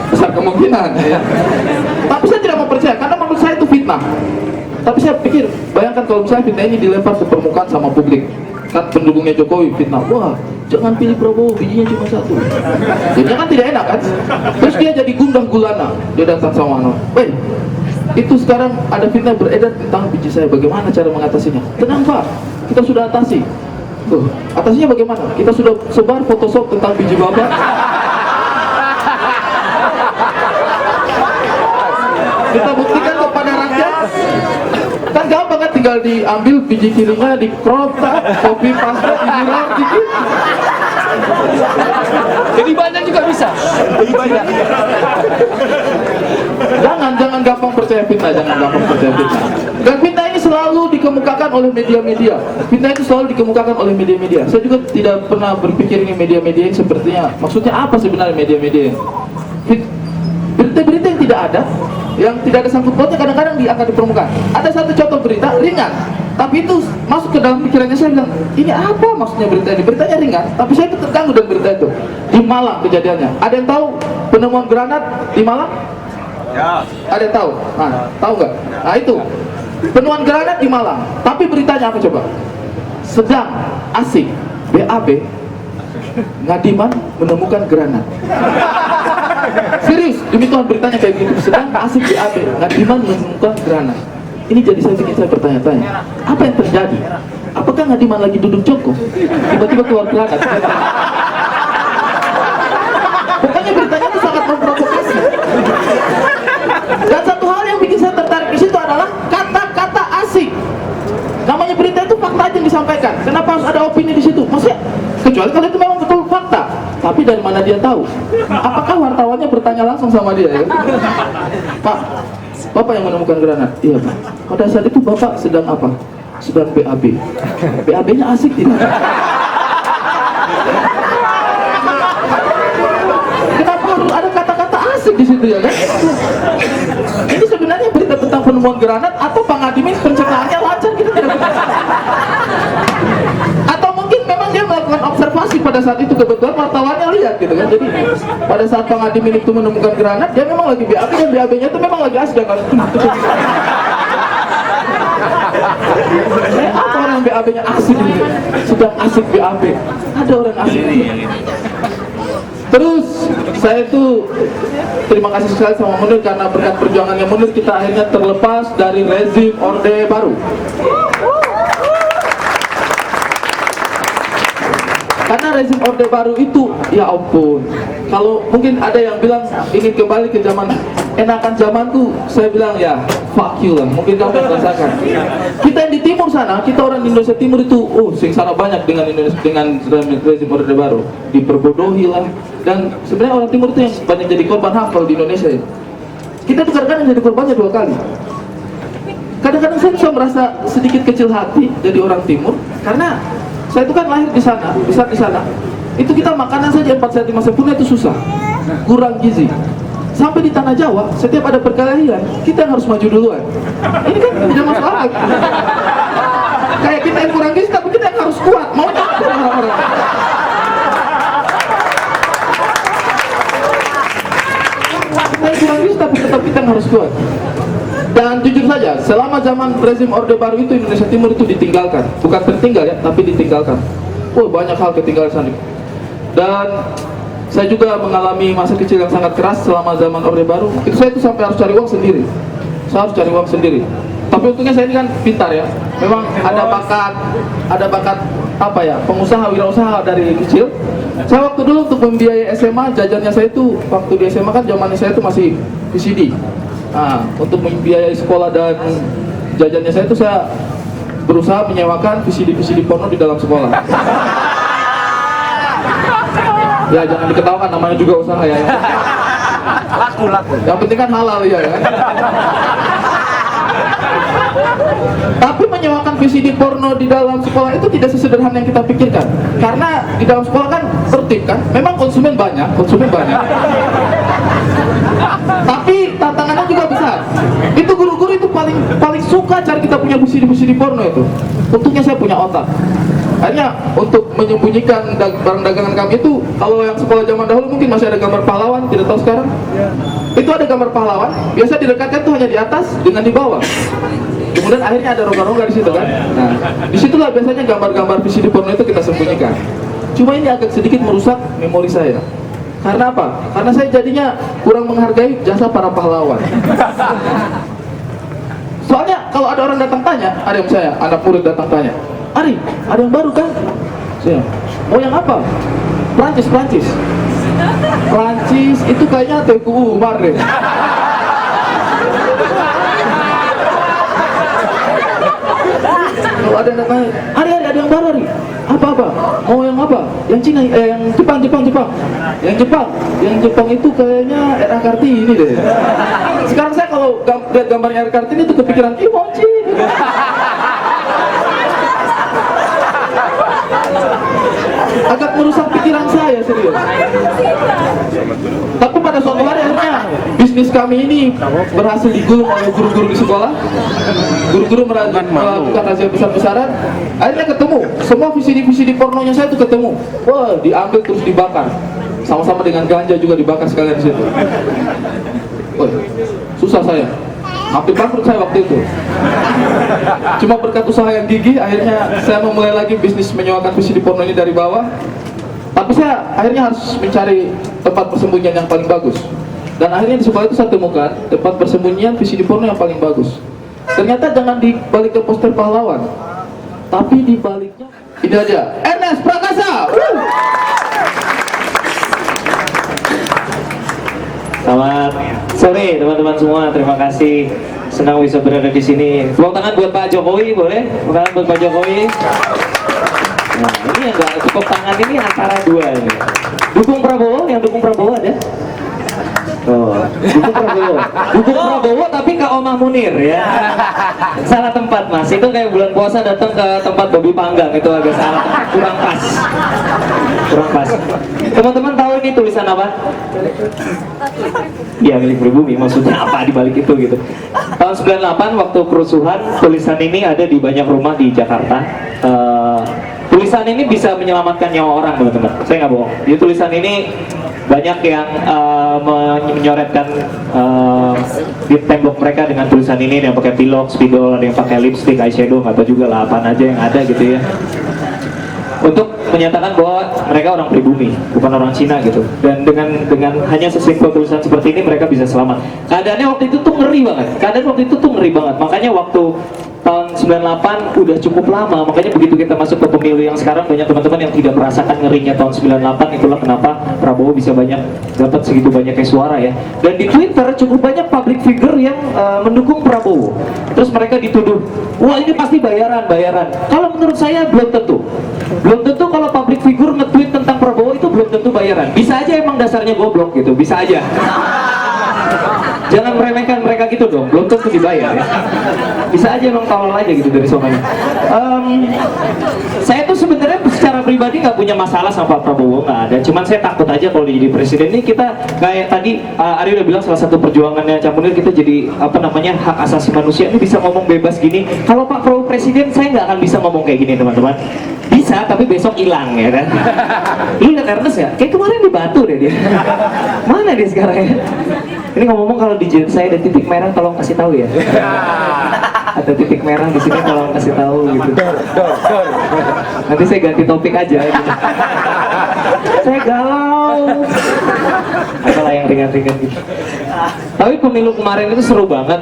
Besar kemungkinan ya. Tapi saya tidak mau percaya karena menurut saya itu fitnah. Tapi saya pikir, bayangkan kalau misalnya fitnah ini dilempar ke permukaan sama publik. Kan pendukungnya Jokowi fitnah, wah jangan pilih Prabowo, bijinya cuma satu. Jadinya kan tidak enak kan. Terus dia jadi gundah gulana. Dia datang sama anak, itu sekarang ada fitnah beredar tentang biji saya, bagaimana cara mengatasinya? Tenang Pak, kita sudah atasi. Tuh, atasinya bagaimana? Kita sudah sebar Photoshop tentang biji babat. Kita buktikan kepada rakyat. Kan gampang kan, tinggal diambil biji kirinya, di crop, copy paste, dibilang dikit. Jadi banyak juga bisa. Jadi banyak. Jangan gampang percaya fitnah, Dan fitnah ini selalu dikemukakan oleh media-media. Saya juga tidak pernah berpikir ini media-media ini sepertinya. Maksudnya apa sebenarnya media-media ini? Berita-berita yang tidak ada, yang tidak ada sangkut pautnya kadang-kadang akan di permukaan. Ada satu contoh berita ringan, tapi itu masuk ke dalam pikirannya saya bilang, ini apa maksudnya berita ini? Beritanya ringan, tapi saya itu terganggu dengan berita itu. Di Malang kejadiannya. Ada yang tahu penemuan granat di Malang? Ya. Ada yang tahu? Nah, tahu nggak? Nah itu penemuan granat di Malang. Tapi beritanya apa coba? Sedang asik BAB Ngadiman menemukan granat. Serius, demi Tuhan beritanya kayak gitu. Sedang asik BAB Ngadiman menemukan granat. Ini jadi saya bikin saya bertanya-tanya, apa yang terjadi? apakah Ngadiman lagi duduk jongkok? Tiba-tiba keluar granat. Pokoknya beritanya itu sangat memprovokasi. Dan satu hal yang bikin saya tertarik di situ adalah kata-kata asing. Namanya berita itu fakta aja yang disampaikan. Kenapa harus ada opini di situ? Maksudnya, kecuali kalau itu memang betul fakta. Tapi dari mana dia tahu? Apakah wartawannya bertanya langsung sama dia? Ya? Pak, Bapak yang menemukan granat? Iya Pak. Pada saat itu Bapak sedang apa? Sedang BAB. BAB-nya asik tidak? Kenapa harus ada kata-kata asik di situ ya kan? Ini sebenarnya berita tentang penemuan granat atau pengadimin pencernaannya lancar kita tidak tahu. Atau mungkin memang dia melakukan observasi pada saat itu, kebetulan wartawannya lihat gitu kan. Jadi pada saat pengadimin itu menemukan granat, dia memang lagi BAB dan BAB-nya itu memang lagi asik kan. Apa orang BAB-nya asik gitu? Sedang asik BAB. Ada orang asik. Terus saya itu terima kasih sekali sama Munir karena berkat perjuangannya Munir kita akhirnya terlepas dari rezim Orde Baru. Karena rezim Orde Baru itu, ya ampun, kalau mungkin ada yang bilang ingin kembali ke zaman enakan zamanku, saya bilang ya fuck you lah, mungkin kamu merasakan. Kita yang di timur sana, kita orang di Indonesia Timur itu, sengsara banyak dengan Indonesia, dengan rezim Orde Baru, diperbodohi lah. Dan sebenarnya orang timur itu yang banyak jadi korban HAM kalau di Indonesia ya. Kita tuh kadang-kadang jadi korbannya 2 kali. Kadang-kadang saya bisa merasa sedikit kecil hati jadi orang timur, karena saya itu kan lahir di sana, besar di sana. Itu kita makanan saja 4 sehat 5 sempurna itu susah, kurang gizi. Sampai di tanah Jawa, setiap ada perkelahian, kita yang harus maju duluan. Ini kan tidak masuk akal. Kayak kita yang kurang gizi, tapi kita yang harus kuat. Mau apa orang-orang? Kita yang kurang gizi, tapi tetap kita yang harus kuat. Dan jujur saja, selama zaman rezim Orde Baru itu Indonesia Timur itu ditinggalkan. Bukan tertinggal ya, tapi ditinggalkan. Banyak hal ketinggalan sana. Dan saya juga mengalami masa kecil yang sangat keras selama zaman Orde Baru. Saya itu sampai harus cari uang sendiri. Saya harus cari uang sendiri. Tapi untungnya saya ini kan pintar ya. Memang ada bakat apa ya, pengusaha, wirausaha dari kecil. Saya waktu dulu untuk membiayai SMA, jajannya saya itu waktu di SMA kan zamannya saya itu masih VCD. Nah, untuk membiayai sekolah dan jajannya saya itu saya berusaha menyewakan VCD porno di dalam sekolah. Ya jangan diketawakan, namanya juga usaha ya. Laku. Yang penting kan halal ya. Tapi menyewakan VCD porno di dalam sekolah itu tidak sesederhana yang kita pikirkan. Karena di dalam sekolah kan tertib kan. Memang konsumen banyak. Tapi tantangannya juga besar. Itu guru-guru itu paling suka cari kita punya VCD porno itu. Untungnya saya punya otak. Akhirnya untuk menyembunyikan barang dagangan kami itu, kalau yang sekolah zaman dahulu mungkin masih ada gambar pahlawan, tidak tahu sekarang. Itu ada gambar pahlawan, biasa didekatkan tuh hanya di atas dengan di bawah. Kemudian akhirnya ada rongga-rongga di situ kan. Nah, disitulah biasanya gambar-gambar VCD porno itu kita sembunyikan. Cuma ini agak sedikit merusak memori saya. Karena apa? Karena saya jadinya kurang menghargai jasa para pahlawan. Soalnya kalau ada orang datang tanya, ada yang saya, anak murid datang tanya, Ari, ada yang baru kan? Saya, mau yang apa? Prancis itu kayaknya Teguh Umar deh. Kalau ada yang tanya, Ari ada yang baru Ari. Apa? Mau yang apa? Yang Cina, yang Jepang. Yang Jepang itu kayaknya R.A. Kartini deh. Sekarang saya kalau lihat gambarnya R.A. Kartini itu kepikiran Kimochi. Agak merusak pikiran saya serius. Tapi pada suatu hari akhirnya bisnis kami ini berhasil digulung oleh guru-guru di sekolah. Guru-guru melakukan razia besar-besaran. Akhirnya ketemu semua VCD pornonya saya itu ketemu. Wah, diambil terus dibakar. Sama-sama dengan ganja juga dibakar sekalian di situ. Susah saya. Hampir bangkrut saya waktu itu. Cuma berkat usaha yang gigih, akhirnya saya memulai lagi bisnis menyewakan VCD porno ini dari bawah. Tapi saya akhirnya harus mencari tempat persembunyian yang paling bagus. Dan akhirnya di sekolah itu saya temukan tempat persembunyian VCD porno yang paling bagus. Ternyata jangan dibalik ke poster pahlawan, tapi di baliknya ini aja Ernest Prakasa. Selamat sore teman-teman semua, terima kasih, senang bisa berada di sini. Tepuk tangan buat Pak Jokowi, boleh? Tepuk tangan buat Pak Jokowi. Nah, ini yang nggak tepuk tangan ini antara dua nih. Dukung Prabowo, yang dukung Prabowo ada? Oh, dukung Prabowo tapi ke Omah Munir ya. Salah tempat mas, itu kayak bulan puasa datang ke tempat babi panggang, itu agak salah, kurang pas. Teman-teman tahu ini tulisan apa? Ya, milik pribumi, maksudnya apa di balik itu gitu. Tahun 98 waktu kerusuhan, tulisan ini ada di banyak rumah di Jakarta. Tulisan ini bisa menyelamatkan nyawa orang teman-teman, saya nggak bohong. Jadi tulisan ini banyak yang menyoretkan di tembok mereka dengan tulisan ini, ada yang pakai pilok, spidol, ada yang pakai lipstick, eyeshadow, atau juga lah apa aja yang ada gitu ya, untuk menyatakan bahwa mereka orang pribumi, bukan orang Cina gitu. Dan dengan hanya sesimpel tulisan seperti ini mereka bisa selamat. Keadaannya waktu itu tuh ngeri banget. Makanya waktu tahun 98 udah cukup lama, makanya begitu kita masuk ke pemilu yang sekarang banyak teman-teman yang tidak merasakan ngerinya tahun 98. Itulah kenapa Prabowo bisa dapat segitu banyaknya suara ya. Dan di Twitter cukup banyak public figure yang mendukung Prabowo. Terus mereka dituduh, wah ini pasti bayaran. Kalau menurut saya belum tentu kalau public figure nge-tweet tentang Prabowo itu belum tentu bayaran. Bisa aja emang dasarnya goblok gitu, bisa aja. Jangan meremehkan mereka gitu dong, belum tentu dibayar ya. Bisa aja emang tolol aja gitu dari sononya. Saya tuh sebenarnya secara pribadi nggak punya masalah sama Pak Prabowo, nggak ada. Cuman saya takut aja kalau dia jadi presiden. Ini kita kayak tadi Ari udah bilang salah satu perjuangannya Cak Munir, kita jadi hak asasi manusia ini bisa ngomong bebas gini. Kalau Pak Prabowo presiden, saya nggak akan bisa ngomong kayak gini teman-teman. Bisa, tapi besok hilang ya kan. Lu lihat Ernest ya? Kayak kemarin di Batu deh dia. Mana dia sekarang ya? Ini ngomong kalau di jidat saya ada titik merah, tolong kasih tahu ya. Ada titik merah di sini, tolong kasih tahu gitu. Nanti saya ganti topik aja. Gitu. Saya galau. Apalah yang ringan-ringan gitu. Tapi pemilu kemarin itu seru banget.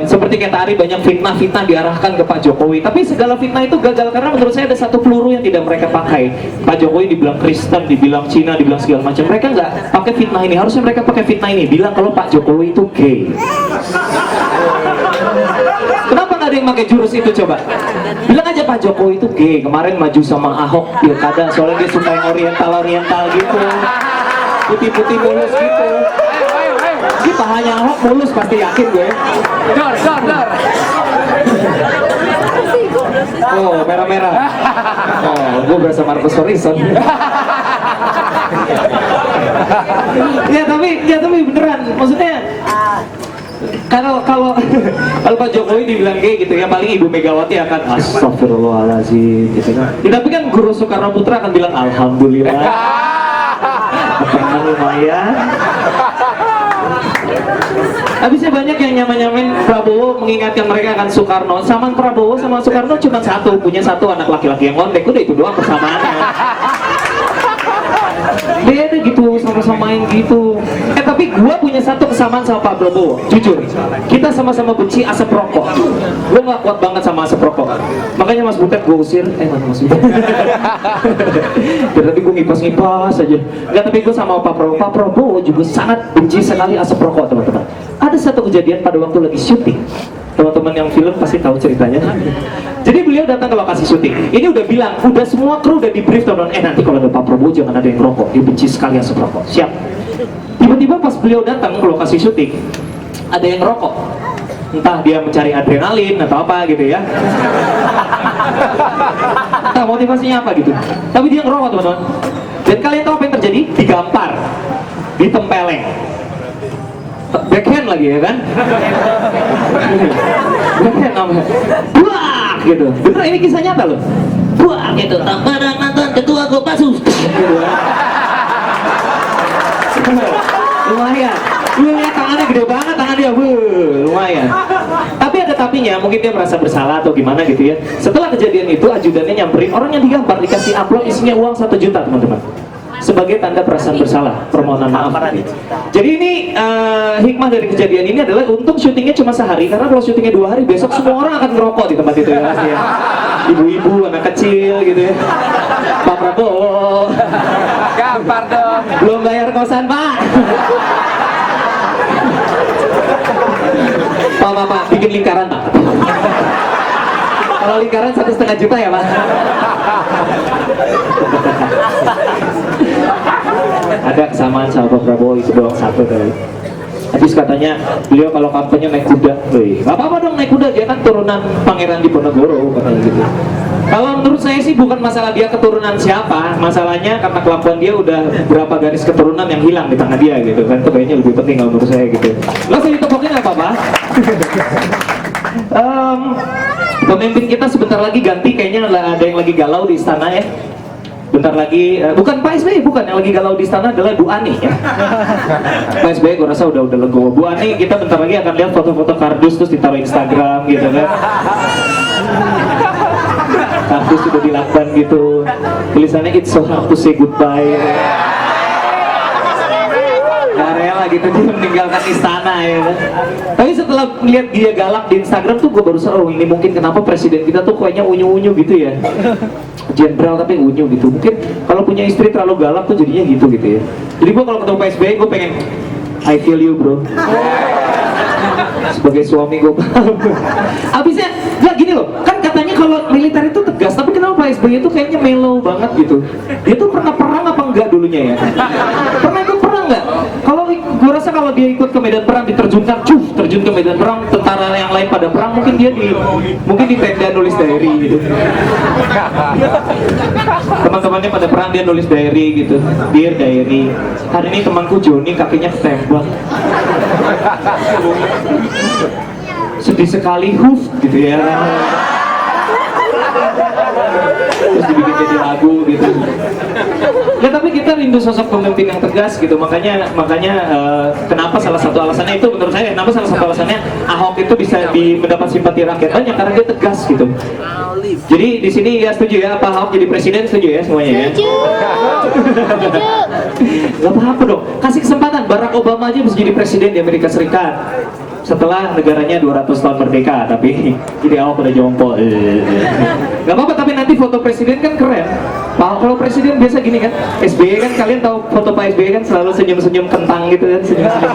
Seperti kata Ari, banyak fitnah diarahkan ke Pak Jokowi. Tapi segala fitnah itu gagal karena menurut saya ada satu peluru yang tidak mereka pakai. Pak Jokowi dibilang Kristen, dibilang Cina, dibilang segala macam. Mereka nggak pakai fitnah ini. Harusnya mereka pakai fitnah ini. Bilang kalau Pak Jokowi itu gay. Kenapa nggak ada yang pakai jurus itu coba? Bilang aja Pak Jokowi itu gay. Kemarin maju sama Ahok pilkada soalnya dia suka yang oriental gitu, putih mulus gitu. Ini pahanya Ahok mulus pasti, yakin gue. Dor. Oh, merah-merah. Oh, gue berasa Marcus Horizon. Ya tapi beneran, maksudnya kalau Pak Jokowi dibilang gay gitu ya, paling Ibu Megawati akan astagfirullahaladzim gitu kan. Ya, tapi kan Guru Soekarno Putra akan bilang alhamdulillah. Lumayan. Habisnya banyak yang nyamain Prabowo, mengingatkan mereka akan Soekarno. Samaan Prabowo sama Soekarno cuma satu, punya satu anak laki-laki yang ngondek, udah itu doang persamaannya. Beda gitu, sama-samain gitu. Tapi gua punya satu kesamaan sama Pak Prabowo, jujur. Kita sama-sama benci asap rokok. Gua nggak kuat banget sama asap rokok. Makanya Mas Butet gua usir. Mana Mas Butet? Tapi gua ngipas aja. Nggak, tapi gua sama Pak Prabowo juga sangat benci sekali asap rokok, teman-teman. Ada satu kejadian pada waktu lagi syuting. Teman-teman yang film pasti tahu ceritanya. Jadi beliau datang ke lokasi syuting. Ini udah bilang, udah semua kru udah di brief teman-teman. Nanti kalau ada Pak Prabowo jangan ada yang rokok. Dia benci sekali asap rokok. Siap. Tiba-tiba pas beliau datang ke lokasi syuting, ada yang rokok. Entah dia mencari adrenalin atau apa gitu ya. Entah motivasinya apa gitu. Tapi dia ngerokok teman-teman. Dan kalian tahu apa yang terjadi? Digampar, ditempeleng. Backhand lagi ya kan? Backhand namanya. Buak gitu. Bener, ini kisah nyata loh. Buak gitu. Tamparan mantan ketua Kopassus. Gitu. Lumayan. Lu lihat tangannya gede banget, tangan dia. Lumayan. Tapi ada tapinya, mungkin dia merasa bersalah atau gimana gitu ya. Setelah kejadian itu, ajudannya nyamperin orang yang digampar, dikasih amplop isinya uang 1 juta teman-teman. 1 sebagai tanda perasaan bersalah, permohonan maaf. Jadi ini hikmah dari kejadian ini adalah untung syutingnya cuma sehari, karena kalau syutingnya 2 hari besok semua orang akan ngerokok di tempat itu ya pasti ya. Ibu-ibu, anak kecil gitu ya. Pak Prabowo, Gampar dong. belum bayar kosan Pak. Pak, bikin lingkaran Pak. Kalau lingkaran 1,5 juta ya Pak. Ada kesamaan sama Pak Prabowo itu doang satu tadi. Habis katanya beliau kalau kampanye naik kuda, nggak apa-apa dong naik kuda, dia kan turunan Pangeran Diponegoro katanya gitu. Kalau menurut saya sih bukan masalah dia keturunan siapa, masalahnya karena kelakuan dia udah berapa garis keturunan yang hilang di tangan dia gitu kan, itu kayaknya lebih penting kalau menurut saya gitu. Lo saya ditokokin nggak apa-apa. Pemimpin kita sebentar lagi ganti, kayaknya ada yang lagi galau di istana ya. Bentar lagi, bukan Pak SBY, bukan, yang lagi galau di istana adalah Bu Ani ya. Pak SBY gue rasa udah legowo. Bu Ani kita bentar lagi akan lihat foto-foto kardus terus ditaruh Instagram gitu kan. Kardus sudah dilakban gitu, tulisannya it's so hard to say goodbye. Gak rela gitu dia meninggalkan istana ya kan. Tapi setelah melihat dia galak di Instagram tuh gue baru sadar, oh ini mungkin kenapa presiden kita tuh kayaknya unyu-unyu gitu ya. Jenderal tapi unyu gitu. Mungkin kalau punya istri terlalu galak tuh jadinya gitu ya. Jadi gue kalau ketemu Pak SBY gue pengen I feel you bro. Sebagai suami gue paham. Abisnya nggak gini loh, kan katanya kalau militer itu tegas, tapi kenapa Pak SBY itu kayaknya mellow banget gitu. Dia tuh pernah perang apa enggak dulunya ya? Pernah ikut perang nggak? Kalau gue rasa kalau dia ikut ke medan perang, diterjunkan, terjun ke medan perang, tentara yang lain pada perang, mungkin dia mungkin di tenda nulis diary gitu. Teman-temannya pada perang dia nulis diary gitu, dear diary, hari ini temanku Joni kakinya ketembak, sedih sekali, gitu ya. Terus dibikin jadi lagu gitu. Ya tapi kita rindu sosok pemimpin yang tegas gitu. Makanya kenapa salah satu alasannya itu menurut saya, kenapa salah satu alasannya Ahok itu bisa mendapat simpati rakyat banyak karena dia tegas gitu. Jadi di sini ya setuju ya Pak Ahok jadi presiden, setuju ya semuanya ya. Gak apa-apa dong, kasih kesempatan. Barack Obama aja bisa jadi presiden di Amerika Serikat setelah negaranya 200 tahun merdeka, tapi jadi Ahok udah jompo. Gak apa-apa, tapi nanti foto presiden kan keren. Kalau presiden biasa gini kan, SBY kan, kalian tahu foto Pak SBY kan selalu senyum-senyum kentang gitu kan, senyum-senyum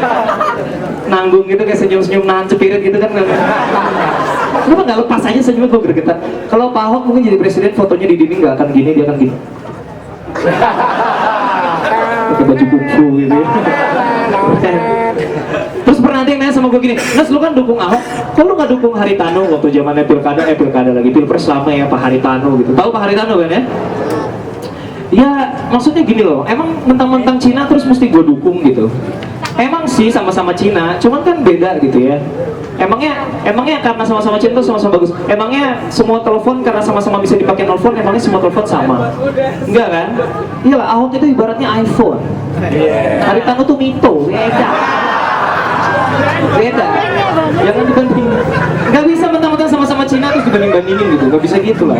nanggung gitu, kayak senyum-senyum nahan cepirit gitu kan. Kenapa nggak lepas aja senyumnya, kok bergetar? Kalau Pak Ahok mungkin jadi presiden, fotonya di dinding nggak akan gini, dia akan gini. Pakai baju kungfu gitu ya. Terus pernah ada yang nanya sama gue gini, Nas lu kan dukung Ahok, kok lu gak dukung Haritanu waktu zamannya pilkada lagi, pilpres lama ya Pak Haritanu gitu. Tahu Pak Haritanu kan ya? Ya maksudnya gini loh, emang mentang-mentang Cina terus mesti gue dukung gitu. Emang sih sama-sama Cina, cuman kan beda gitu ya. Emangnya karena sama-sama Cina tuh sama-sama bagus. Emangnya semua telepon karena sama-sama bisa dipakai nelfon, emangnya semua telepon sama? Enggak kan? Iyalah, Ahok itu ibaratnya iPhone. Haritanu tuh Mito, beda. Jangan dibandingin. Nggak bisa mentang-mentang sama-sama Cina terus dibanding-bandingin gitu. Nggak bisa gitu lah.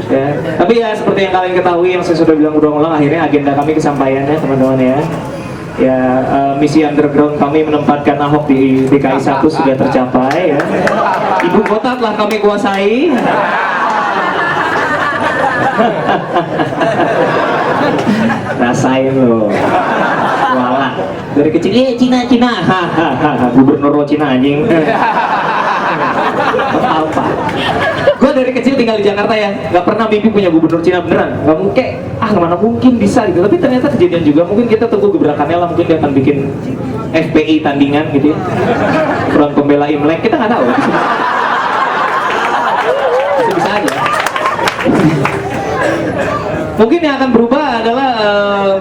Ya. Tapi ya seperti yang kalian ketahui, yang saya sudah bilang ulang-ulang, akhirnya agenda kami kesampaiannya teman-teman ya. Ya misi underground kami menempatkan Ahok di DKI 1 sudah tercapai ya. Ibu kota telah kami kuasai. Rasain loh. Walah, dari kecil Cina, gubernur Cina anjing. Apa? Gue dari kecil tinggal di Jakarta ya, nggak pernah mimpi punya gubernur Cina beneran. Nggak mungkin, mana mungkin bisa gitu. Tapi ternyata kejadian juga. Mungkin kita tunggu gebrakannya lah. Mungkin dia akan bikin FPI tandingan gitu ya. Front Pembela Imlek, kita nggak tahu. Bisa aja. Mungkin yang akan berubah adalah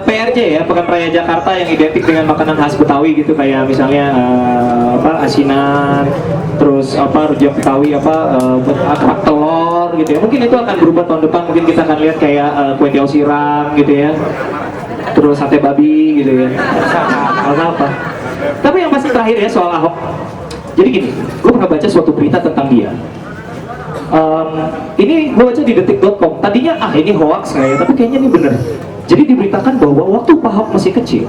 PRJ ya, Pekan Raya Jakarta yang identik dengan makanan khas Betawi gitu, kayak misalnya asinan, terus rujak Betawi kerak telur gitu ya. Mungkin itu akan berubah tahun depan. Mungkin kita akan lihat kayak kue tiaw sirang gitu ya, terus sate babi gitu ya. Apa? Tapi yang pasti terakhir ya soal Ahok. Jadi gini, gue pernah baca suatu berita tentang dia. Ini gue baca di detik.com. Tadinya ini hoax kayak, tapi kayaknya ini bener. Jadi diberitakan bahwa waktu Pak Ahok masih kecil,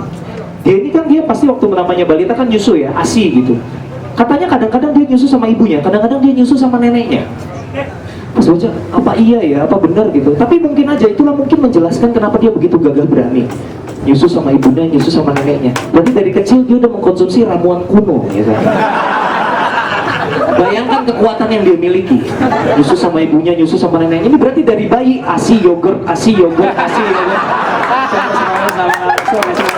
dia pasti waktu namanya balita kan nyusu ya, ASI gitu. Katanya kadang-kadang dia nyusu sama ibunya, kadang-kadang dia nyusu sama neneknya. Pas baca, apa iya ya, apa benar gitu. Tapi mungkin aja itulah mungkin menjelaskan kenapa dia begitu gagah berani. Nyusu sama ibunya, nyusu sama neneknya. Berarti dari kecil dia udah mengkonsumsi ramuan kuno gitu. Bayangkan kekuatan yang dia miliki. Nyusu sama ibunya, nyusu sama neneknya. Ini berarti dari bayi ASI yogurt, ASI yogurt, ASI yogurt. Sama